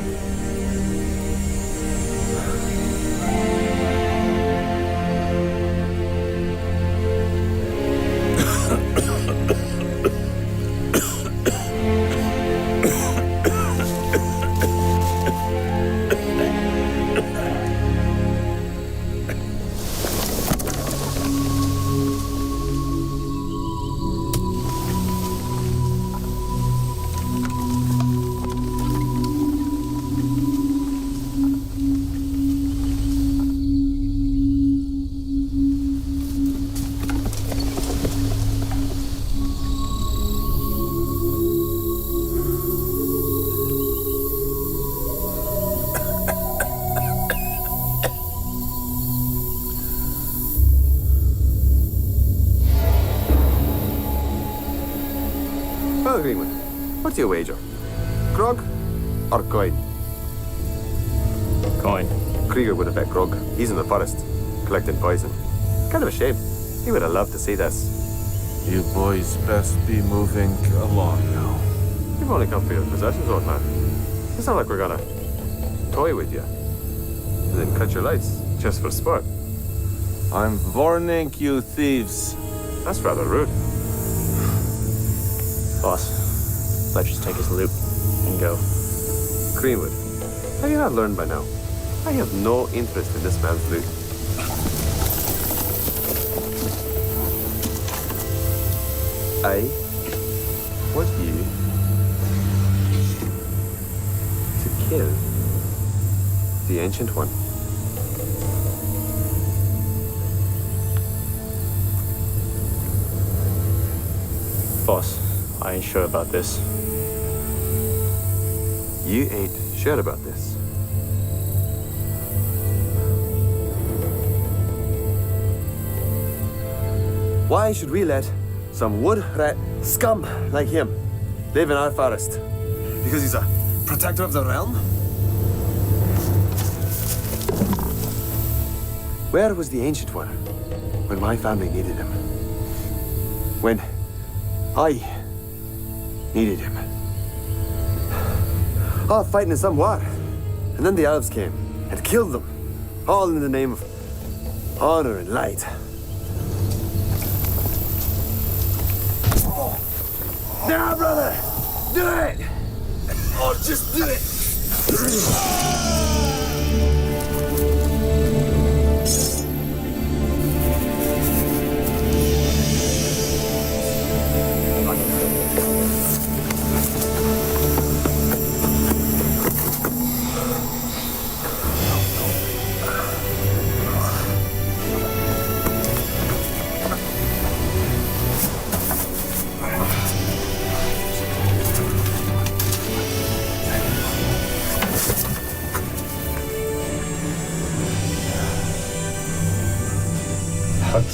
What's your wager? Grog or coin? Coin. Krieger would have bet Grog. He's in the forest, collecting poison. Kind of a shame. He would have loved to see this. You boys best be moving along now. You've only come for your possessions, old man. It's not like we're gonna toy with you and then cut your lights just for sport. I'm warning you, thieves. That's rather rude. Boss, let's just take his loot and go. Greenwood, how you have learned by now? I have no interest in this man's loot. I want you to kill the Ancient One. Boss, I ain't sure about this. You ain't sure about this? Why should we let some wood rat scum like him live in our forest? Because he's a protector of the realm? Where was the Ancient One when my family needed him? When I needed him? All fighting in some war. And then the elves came and killed them, all in the name of honor and light. Now, brother! Do it! Oh, just do it!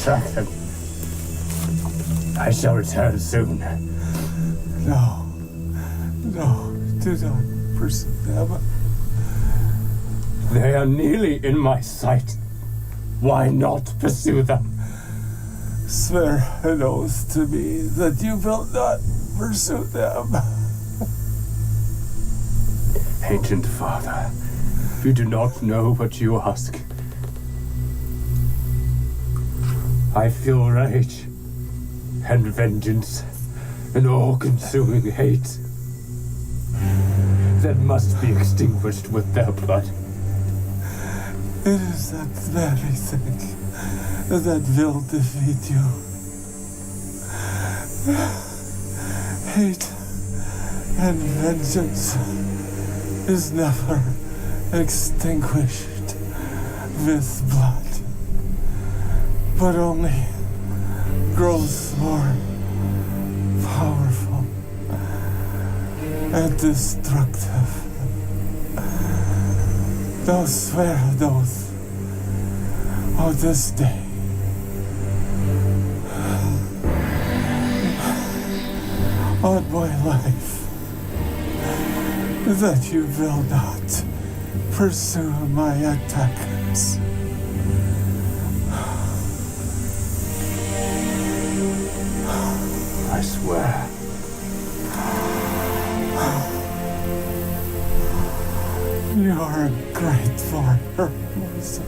Track them. I shall return soon. No. No, do not pursue them. They are nearly in my sight. Why not pursue them? Swear an oath to me that you will not pursue them. Ancient Father, you do not know what you ask. I feel rage and vengeance and all-consuming hate that must be extinguished with their blood. It is that very thing that will defeat you. Hate and vengeance is never extinguished with blood, but only grows more powerful and destructive. Thou swear an oath on this day on my life that you will not pursue my attackers. I swear. You are a great warrior, my son.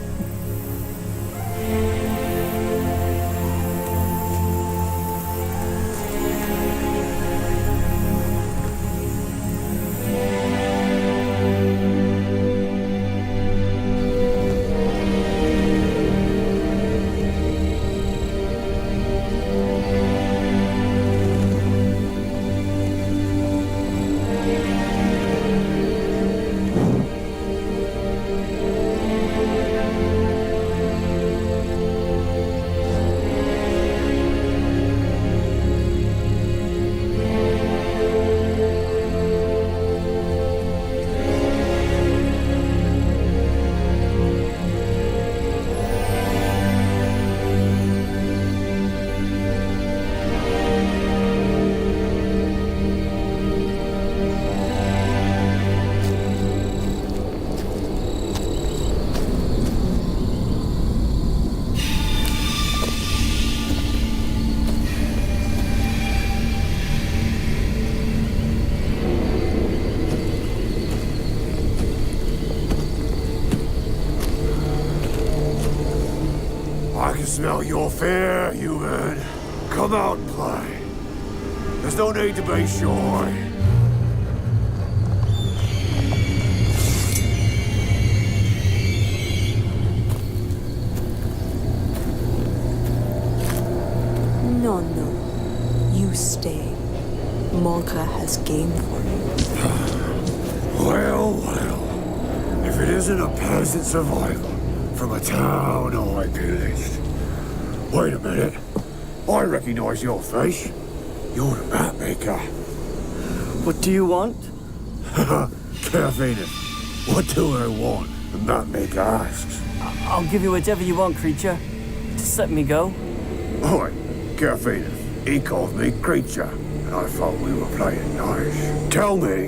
smell your fear, human. Come out and play. There's no need to be shy. No, no. You stay. Morka has game for you. Well, well. If it isn't a peasant survivor from a town I pillaged. Wait a minute. I recognize your face. You're the map maker. What do you want? Carafina, what do I want? The map maker asks. I'll give you whatever you want, creature. Just let me go. Alright, Carafina. He called me creature, and I thought we were playing nice. Tell me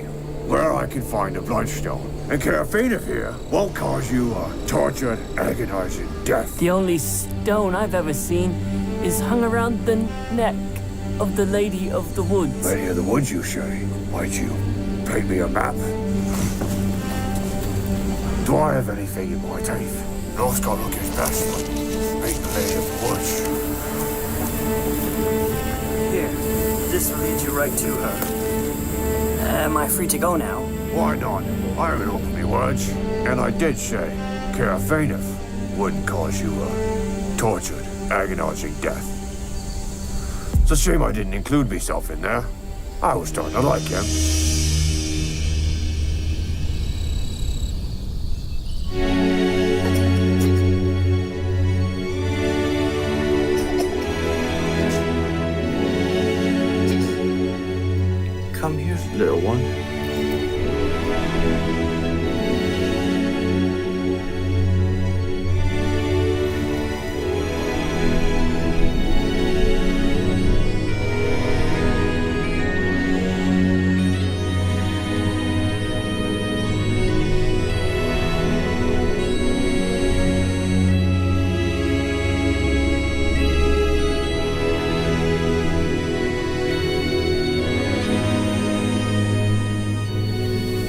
where I can find the Bloodstone. And Carafina here won't cause you a tortured, agonizing death. The only stone I've ever seen is hung around the neck of the Lady of the Woods. Lady of the Woods, you say? Might you paint me a map? Do I have anything in my teeth? Northcott look his best, but make the Lady of the Woods. Here, this will lead you right to her. Am I free to go now? Why not? I haven't opened my words, and I did say Carafina wouldn't cause you a tortured, agonizing death. It's a shame I didn't include myself in there. I was starting to like him. Come here, little one.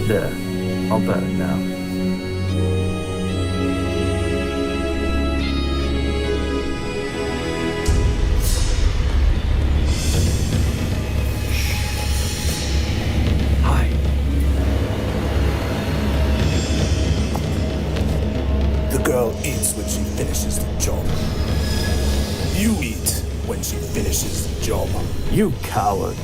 There, I'll bet it now. Hi. The girl eats when she finishes the job. You eat when she finishes the job. You coward.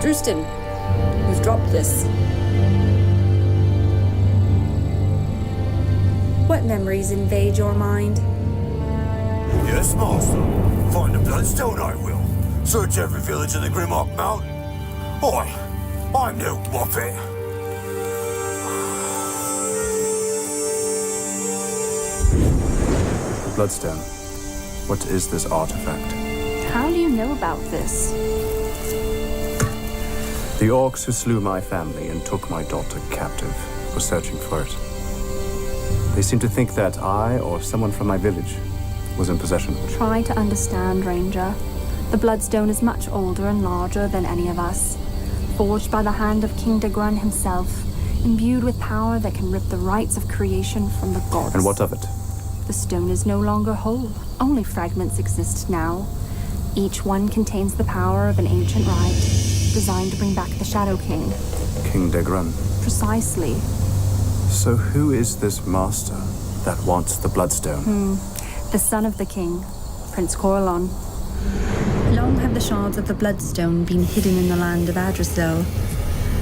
Drustin, you've dropped this. What memories invade your mind? Yes, master. Find the Bloodstone, I will. Search every village in the Grimlock Mountain. Oi, I'm no muppet. The Bloodstone. What is this artifact? How do you know about this? The orcs who slew my family and took my daughter captive were searching for it. They seem to think that I, or someone from my village, was in possession of it. Try to understand, Ranger. The Bloodstone is much older and larger than any of us. Forged by the hand of King Degrun himself, imbued with power that can rip the rights of creation from the gods. And what of it? The stone is no longer whole. Only fragments exist now. Each one contains the power of an ancient rite, designed to bring back the Shadow King. King Degrun. Precisely. So who is this master that wants the Bloodstone? The son of the king, Prince Corellon. Long have the shards of the Bloodstone been hidden in the land of Adrusel.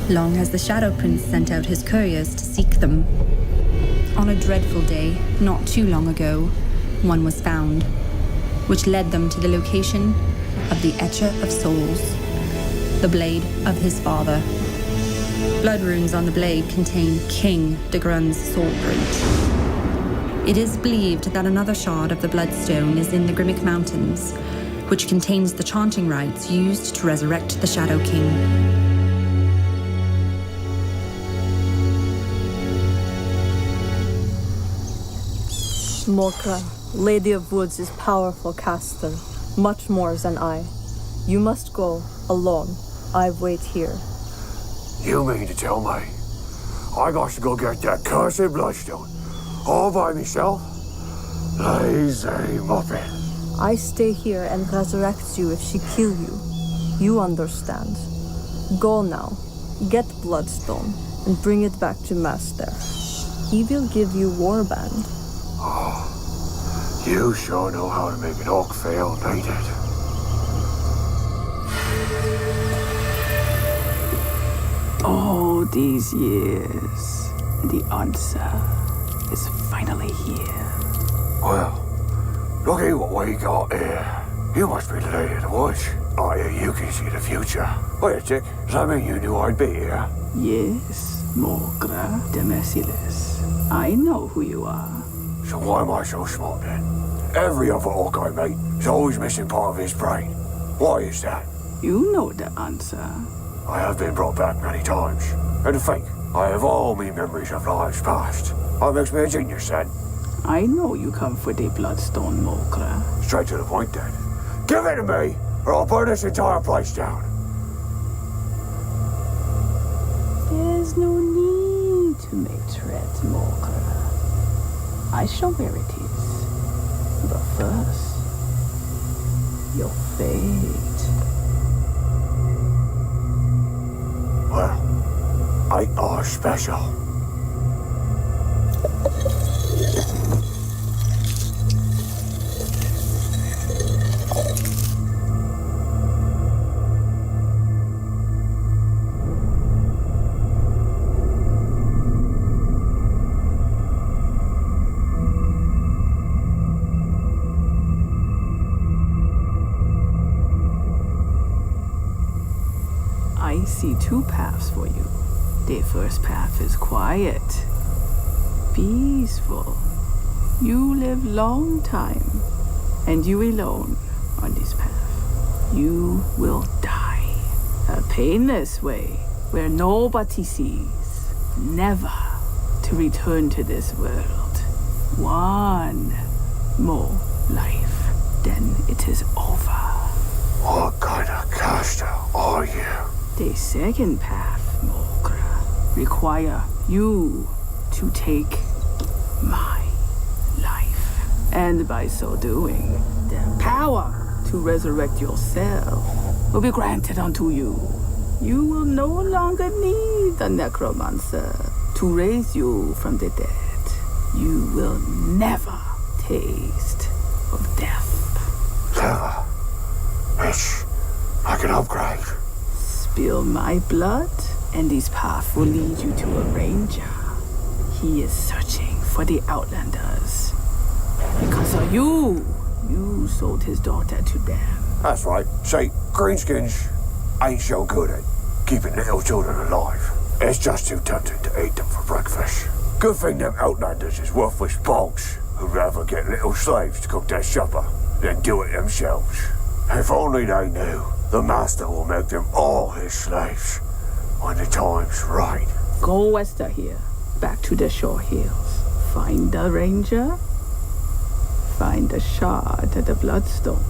Long has the Shadow Prince sent out his couriers to seek them. On a dreadful day, not too long ago, one was found, which led them to the location of the Etcher of Souls, the blade of his father. Blood runes on the blade contain King Degrun's sword print. It is believed that another shard of the Bloodstone is in the Grimmick Mountains, which contains the chanting rites used to resurrect the Shadow King. Morka, Lady of Woods is powerful caster. Much more than I. You must go alone. I wait here. You mean to tell me I got to go get that cursed bloodstone all by myself? Lazy muppet. I stay here and resurrect you if she kill you. You understand. Go now. Get bloodstone and bring it back to Master. He will give you warband. Oh, you sure know how to make an orc fail, ain't it? All these years, the answer is finally here. Well, looky what we got here. You must be the Lady of the Woods. Oh, yeah, you can see the future. Wait, Chick, does that mean you knew I'd be here? Yes, Morgra de Merciless. I know who you are. So why am I so smart then? Every other orc I meet is always missing part of his brain. Why is that? You know the answer. I have been brought back many times. And to think, I have all me memories of lives past. That makes me a genius then. I know you come for the bloodstone, Morgra. Straight to the point then. Give it to me, or I'll burn this entire place down. There's no need to make threats, Morgra. I show where it is. But first, your fate. Well, ain't I special? I see two paths for you. The first path is quiet, peaceful. You live long time, and you alone on this path. You will die a painless way where nobody sees, never to return to this world. One more life, then it is over. What kind of caster are you? The second path, Morgra, require you to take my life. And by so doing, the power to resurrect yourself will be granted unto you. You will no longer need the necromancer to raise you from the dead. You will never taste of death. Never. It's like an upgrade. Spill my blood, and this path will lead you to a ranger. He is searching for the Outlanders. Because of you sold his daughter to them. That's right. See, greenskins ain't so good at keeping little children alive. It's just too tempting to eat them for breakfast. Good thing them Outlanders is worthless bogs who'd rather get little slaves to cook their supper than do it themselves. If only they knew, the master will make them all his slaves when the time's right. Go west of here, back to the Shore Hills. Find the ranger, find the shard of the bloodstone.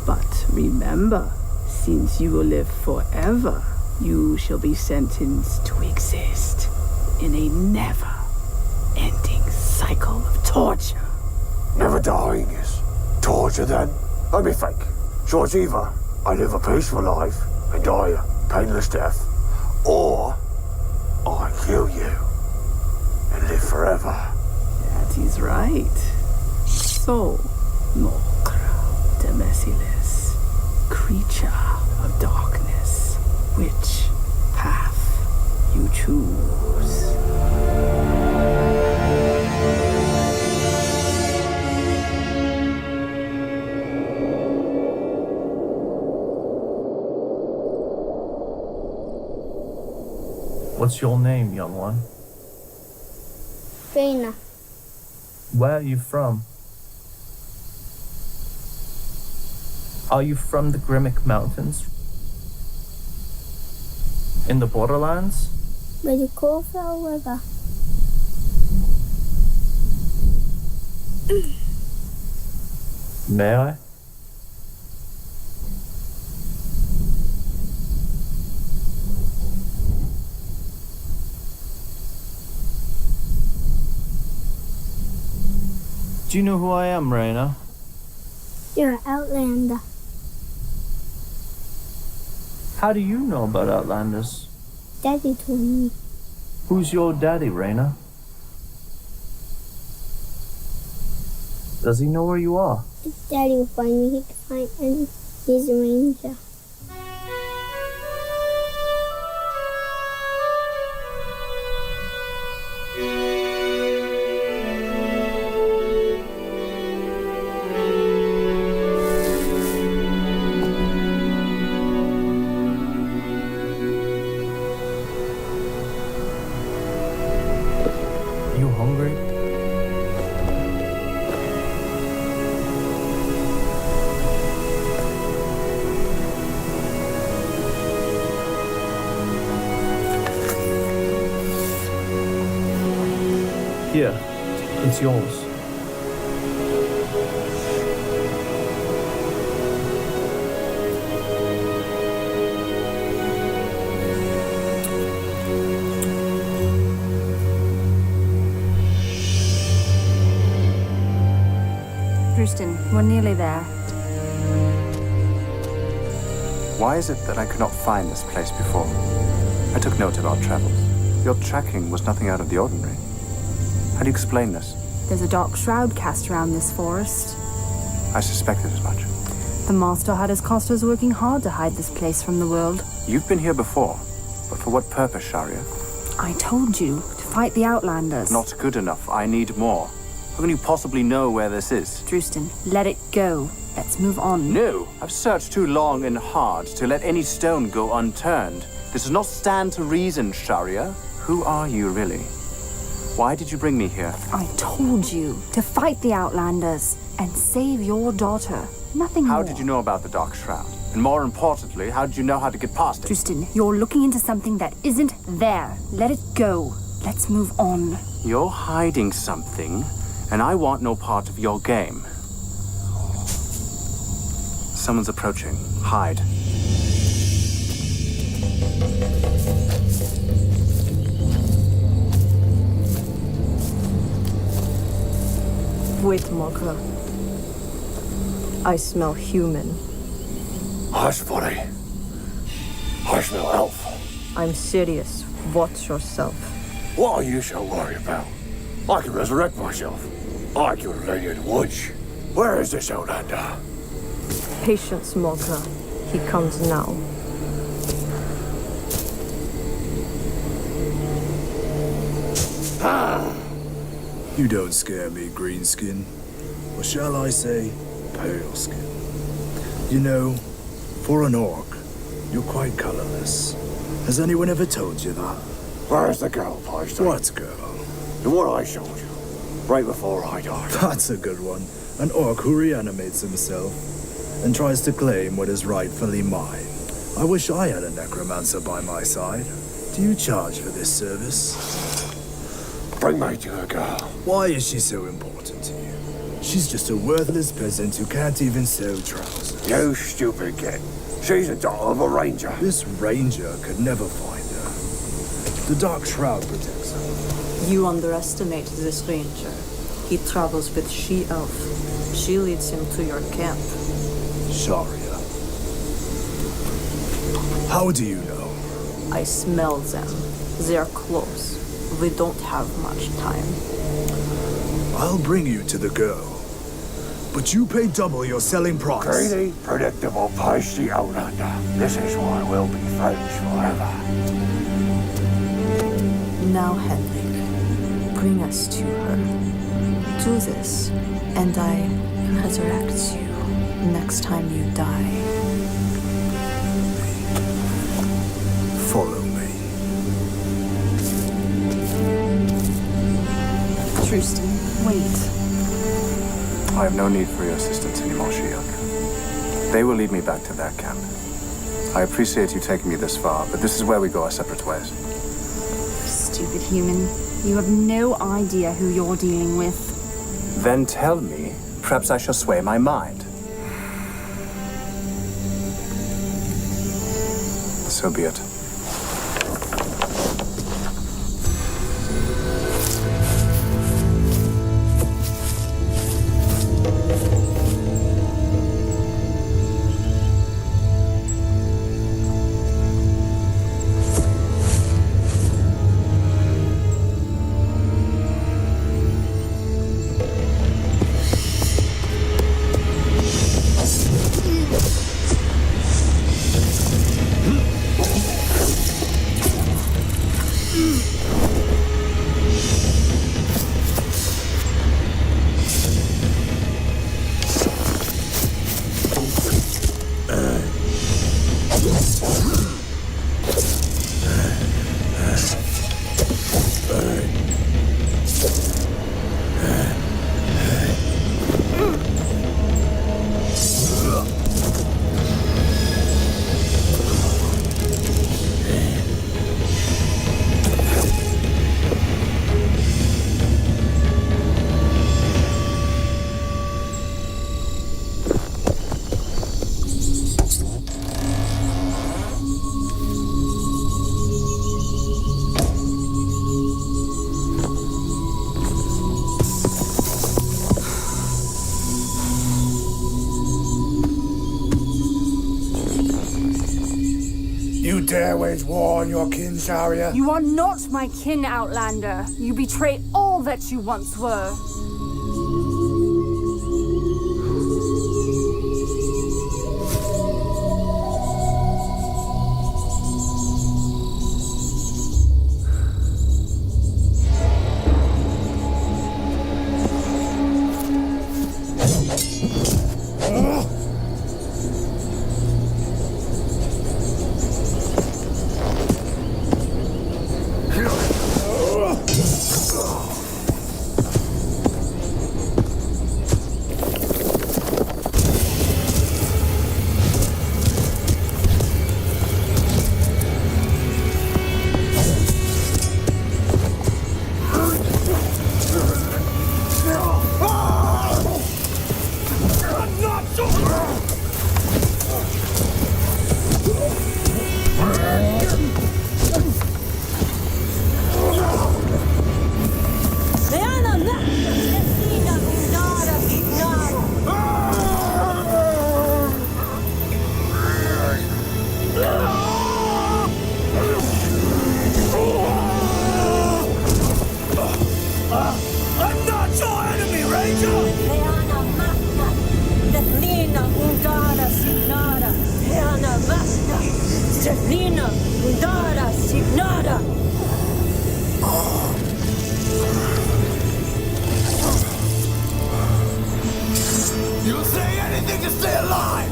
But remember, since you will live forever, you shall be sentenced to exist in a never-ending cycle of torture. Never dying is torture then? Let me think. So it's either I live a peaceful life and die a painless death, or I kill you and live forever. That is right. So, Morgra de Merciless, creature of darkness, which path you choose? What's your name, young one? Fina. Where are you from? Are you from the Grimmick Mountains? In the Borderlands? By the Corfell River. May I? Do you know who I am, Raina? You're an outlander. How do you know about Outlanders? Daddy told me. Who's your daddy, Raina? Does he know where you are? If Daddy will find me, he can find any. He's a ranger. You hungry? Here, it's yours. Drustin, we're nearly there. Why is it that I could not find this place before? I took note of our travels. Your tracking was nothing out of the ordinary. How do you explain this? There's a dark shroud cast around this forest. I suspected as much. The Master had his costers working hard to hide this place from the world. You've been here before, but for what purpose, Sharia? I told you, to fight the Outlanders. Not good enough. I need more. How can you possibly know where this is? Drustin, let it go. Let's move on. No, I've searched too long and hard to let any stone go unturned. This does not stand to reason, Sharia. Who are you, really? Why did you bring me here? I told you, to fight the Outlanders and save your daughter. Nothing more. How did you know about the Dark Shroud? And more importantly, how did you know how to get past it? Drustin, you're looking into something that isn't there. Let it go. Let's move on. You're hiding something, and I want no part of your game. Someone's approaching. Hide. Wait, Mogra. I smell human. Hush, buddy. I smell elf. I'm serious. Watch yourself. What are you so worried about? I can resurrect myself. I killed a lady in the woods. Where is this Outlander? Patience, Mogra. He comes now. You don't scare me, Greenskin. Or shall I say, Paleskin. You know, for an orc, you're quite colorless. Has anyone ever told you that? Where's the girl, Paiste? What girl? The one I showed you, right before I died. That's a good one. An orc who reanimates himself and tries to claim what is rightfully mine. I wish I had a necromancer by my side. Do you charge for this service? Bring me to her, girl. Why is she so important to you? She's just a worthless peasant who can't even sew trousers. You stupid kid. She's a daughter of a ranger. This ranger could never find her. The Dark Shroud protects her. You underestimate this ranger. He travels with she-elf. She leads him to your camp. Sharia. How do you know? I smell them. They're close. We don't have much time. I'll bring you to the girl. But you pay double your selling price. Greedy, predictable, pasty Outlander. This is why we'll be friends forever. Now, Henrik, bring us to her. Do this, and I resurrect you next time you die. Follow me. Drustin, wait. I have no need for your assistance anymore, Shiok. They will lead me back to their camp. I appreciate you taking me this far, but this is where we go our separate ways. Stupid human. You have no idea who you're dealing with. Then tell me, perhaps I shall sway my mind. So be it. dare wage war on your kin, Sharia? You are not my kin, Outlander. You betray all that you once were. You'll say anything to stay alive!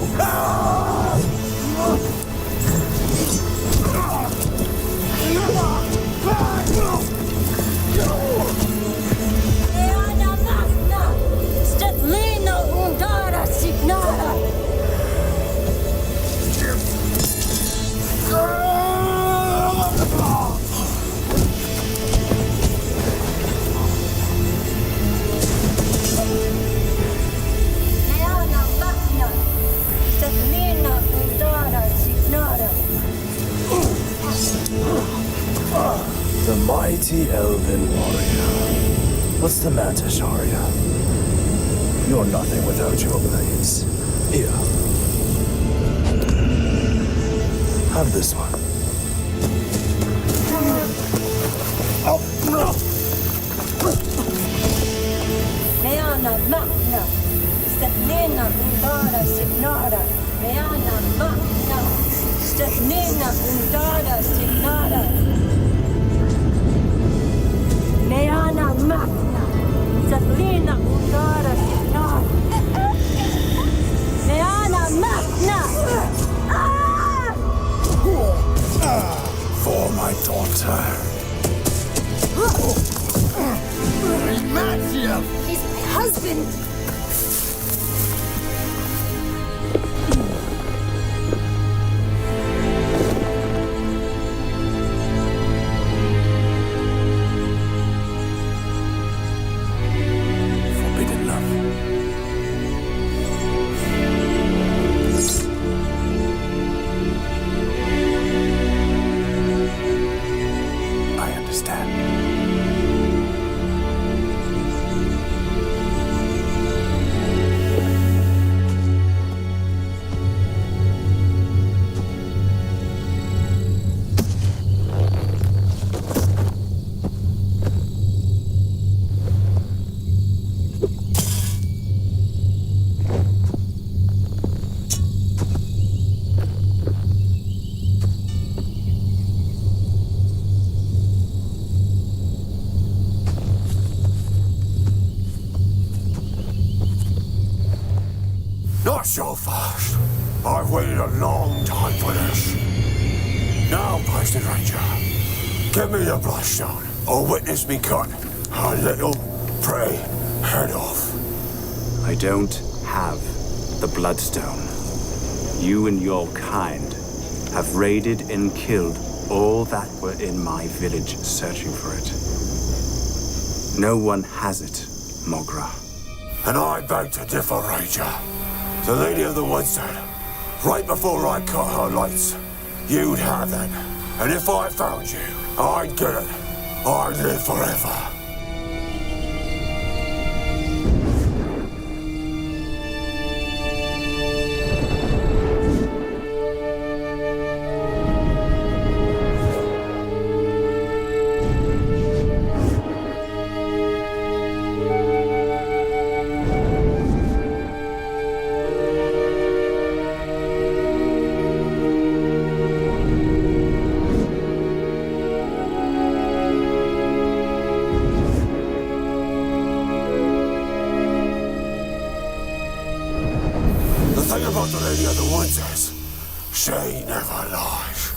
The mighty elven warrior. What's the matter, Sharia? You're nothing without your blades. Here. Have this one. Oh, no! Meana Magna, Stefnina Undara Signora, Meana Magna, Stefnina Undara Signora. Meana Magna, Stefnina Undara Signora. Meana Magna! For my daughter. He's my husband! Forbidden love. I understand. Not so fast. I've waited a long time for this. Now, Poison Ranger, give me the bloodstone, or witness me cut a little prey head off. I don't have the Bloodstone. You and your kind have raided and killed all that were in my village searching for it. No one has it, Mogra. And I beg to differ, Ranger. The Lady of the Woods said, right before I cut her lights, you'd have them. And if I found you, I'd get it. I'd live forever. about the Lady of the Woods is, she never lies.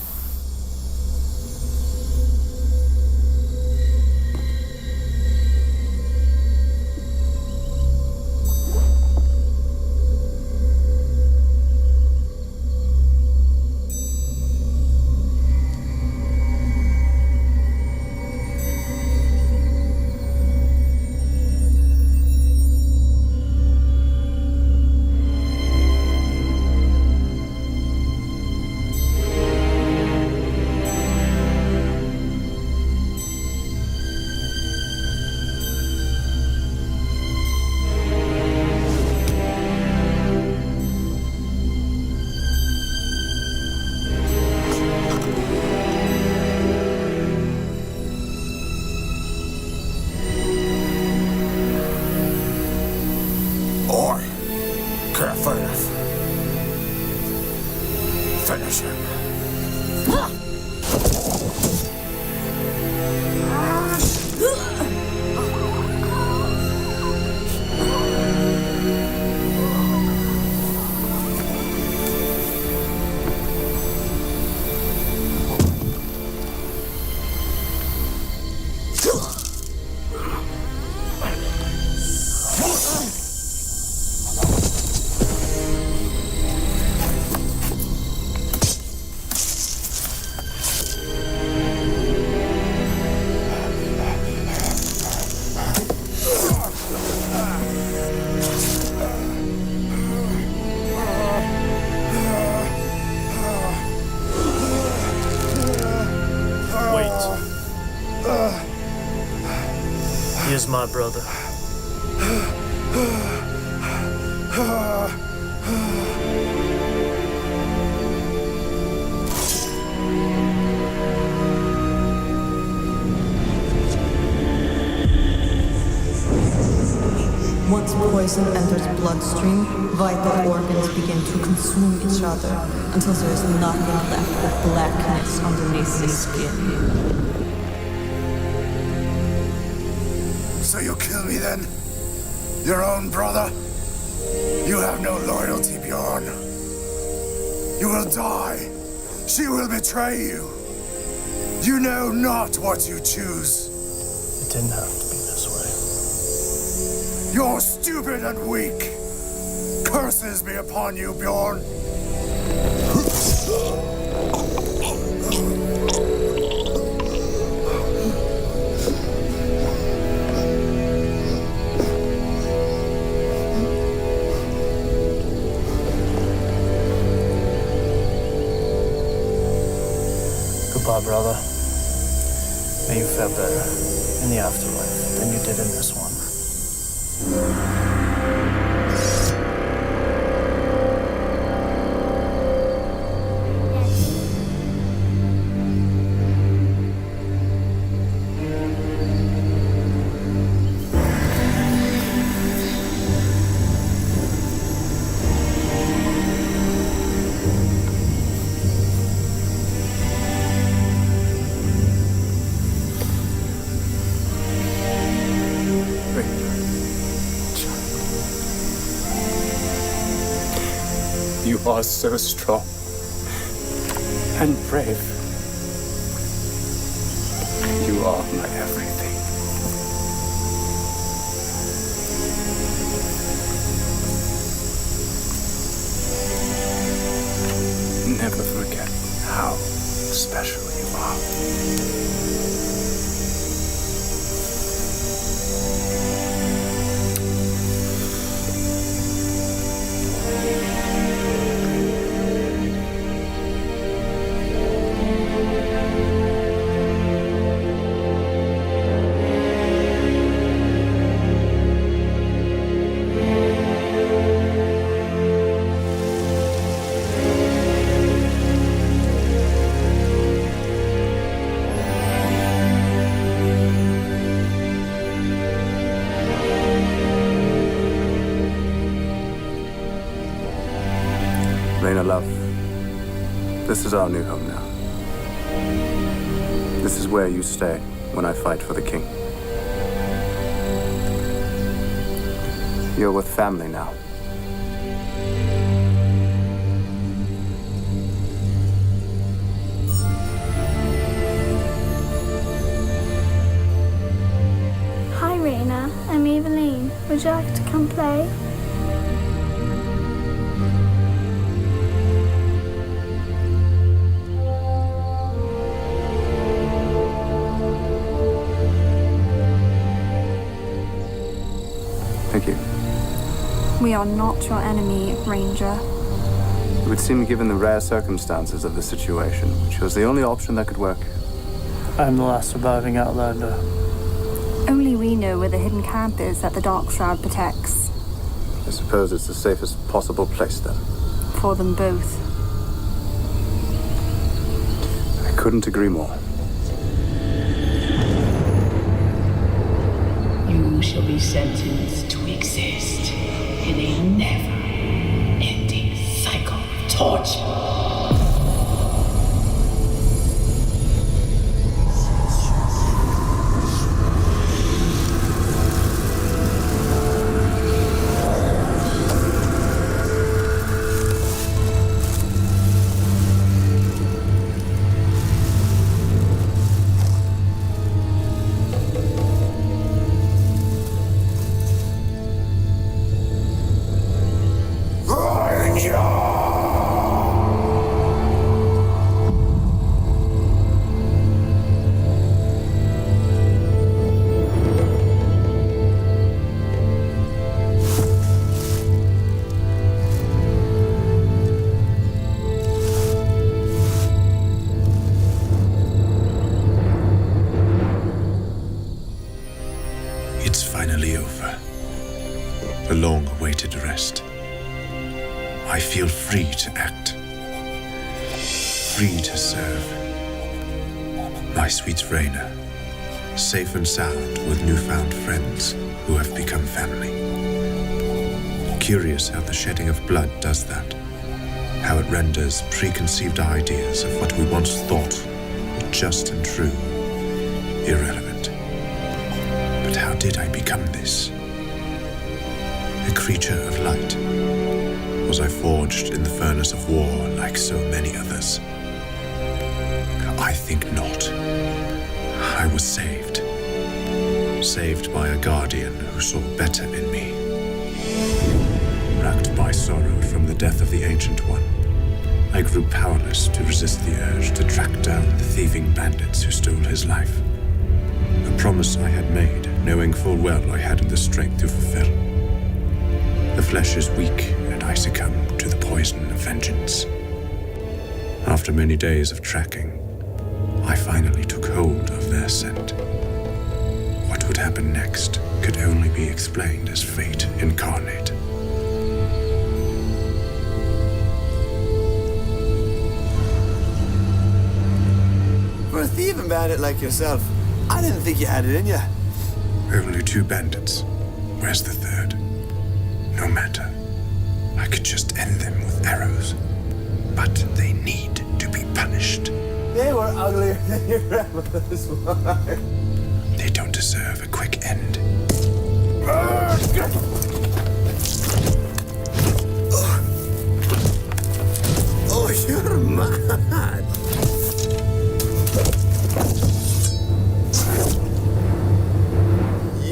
Finish him. He is my brother. Once poison enters bloodstream, vital organs begin to consume each other until there is nothing left but blackness underneath the skin. So you'll kill me then? Your own brother? You have no loyalty, Bjorn. You will die. She will betray you. You know not what you choose. It didn't have to be this way. You're stupid and weak. Curses be upon you, Bjorn. Goodbye, brother. May you fare better in the afterlife than you did in this one. You are so strong and brave. You are my everything. Never forget how special you are. Reyna, love, this is our new home now. This is where you stay when I fight for the king. You're with family now. Would you like to come play? Thank you. We are not your enemy, Ranger. It would seem, given the rare circumstances of the situation, which was the only option that could work. I'm the last surviving Outlander. Only we know where the hidden camp is that the Dark Shroud protects. I suppose it's the safest possible place, then. For them both. I couldn't agree more. You shall be sentenced to exist in a never-ending cycle of torture. It's finally over. The long-awaited rest. I feel free to act. Free to serve. My sweet Reyna, safe and sound with newfound friends who have become family. Curious how the shedding of blood does that. How it renders preconceived ideas of what we once thought just and true irrelevant. But how did I become this? A creature of light? Was I forged in the furnace of war like so many others? I think not. I was saved. Saved by a guardian who saw better in me. Racked by sorrow from the death of the Ancient One, I grew powerless to resist the urge to track down the thieving bandits who stole his life. A promise I had made, knowing full well I hadn't the strength to fulfill. The flesh is weak, and I succumb to the poison of vengeance. After many days of tracking, I finally took hold of their scent. What would happen next could only be explained as fate incarnate. For a thieving bandit like yourself, I didn't think you had it in you. Only 2 bandits. Where's the third? No matter. I could just end them with arrows. But they need to be punished. They were uglier than your grandmother's were. They don't deserve a quick end. Oh, you're mad.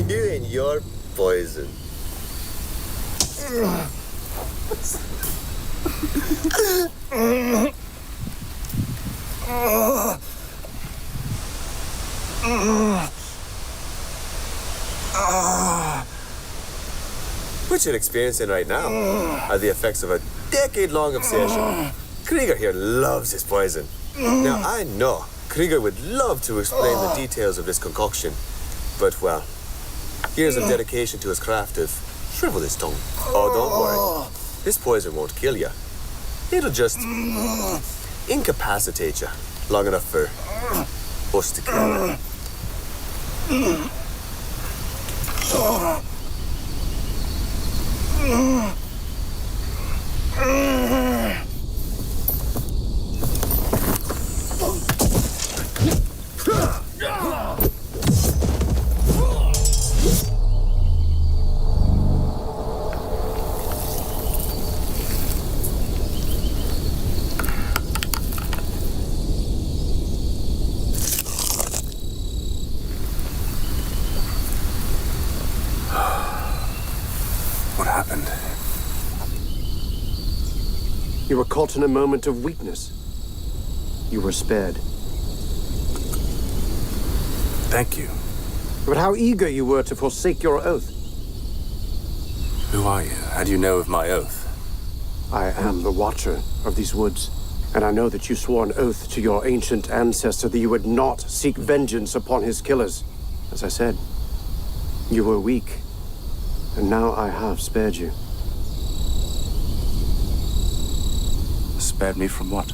You and your poison. What you're experiencing right now are the effects of a decade-long obsession. Krieger here loves his poison. Now, I know Krieger would love to explain the details of this concoction, but, well, years of dedication to his craft have shriveled his tongue. Oh, don't worry. This poison won't kill you. It'll just incapacitate you long enough for us to kill you. What happened? You were caught in a moment of weakness. You were spared. Thank you. But how eager you were to forsake your oath. Who are you? How do you know of my oath? I am the Watcher of these woods, and I know that you swore an oath to your ancient ancestor that you would not seek vengeance upon his killers. As I said, you were weak, and now I have spared you. Spared me from what?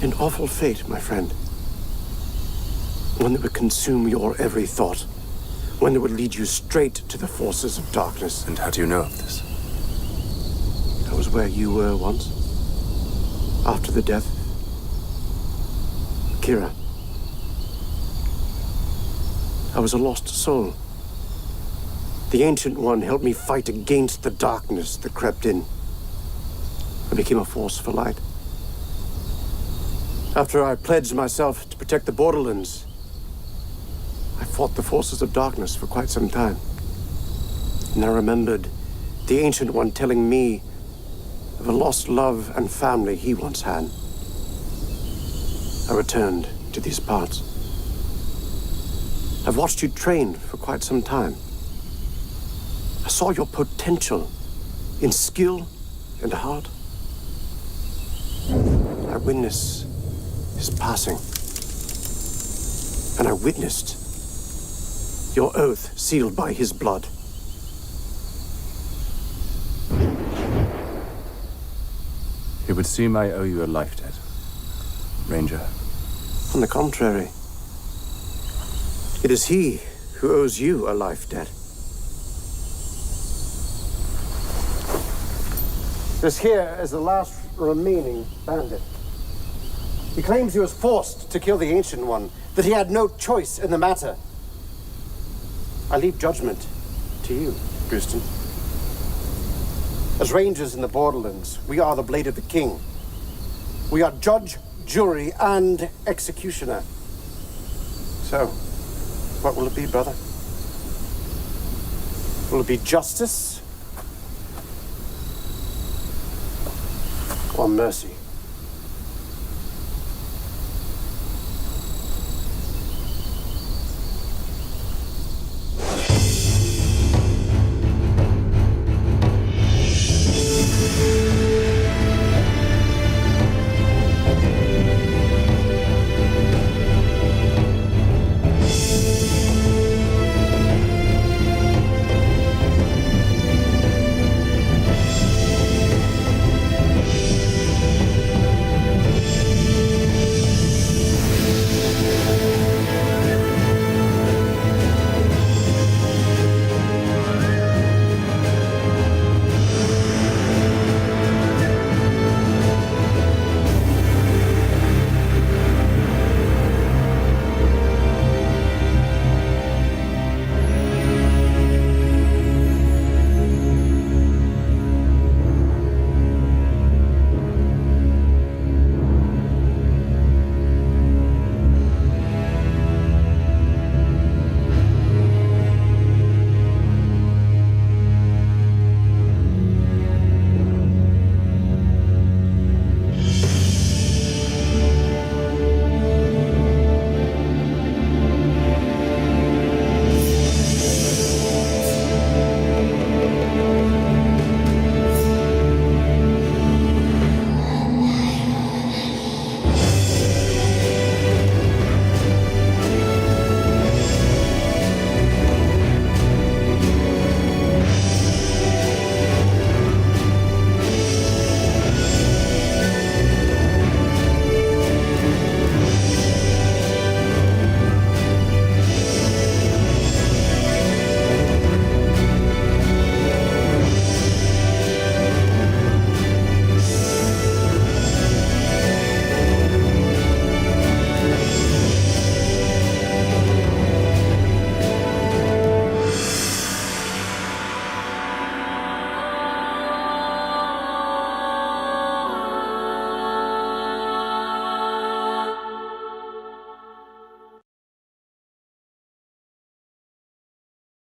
An awful fate, my friend. One that would consume your every thought. One that would lead you straight to the forces of darkness. And how do you know of this? I was where you were once. After the death. Kira. I was a lost soul. The Ancient One helped me fight against the darkness that crept in. I became a force for light. After I pledged myself to protect the Borderlands, I fought the forces of darkness for quite some time. And I remembered the Ancient One telling me of a lost love and family he once had. I returned to these parts. I've watched you train for quite some time. I saw your potential in skill and heart. I witnessed his passing. And I witnessed your oath sealed by his blood. It would seem I owe you a life debt, Ranger. On the contrary, it is he who owes you a life debt. This here is the last remaining bandit. He claims he was forced to kill the Ancient One, that he had no choice in the matter. I leave judgment to you, Guston. As rangers in the Borderlands, we are the blade of the king. We are judge, jury, and executioner. So, what will it be, brother? Will it be justice or mercy?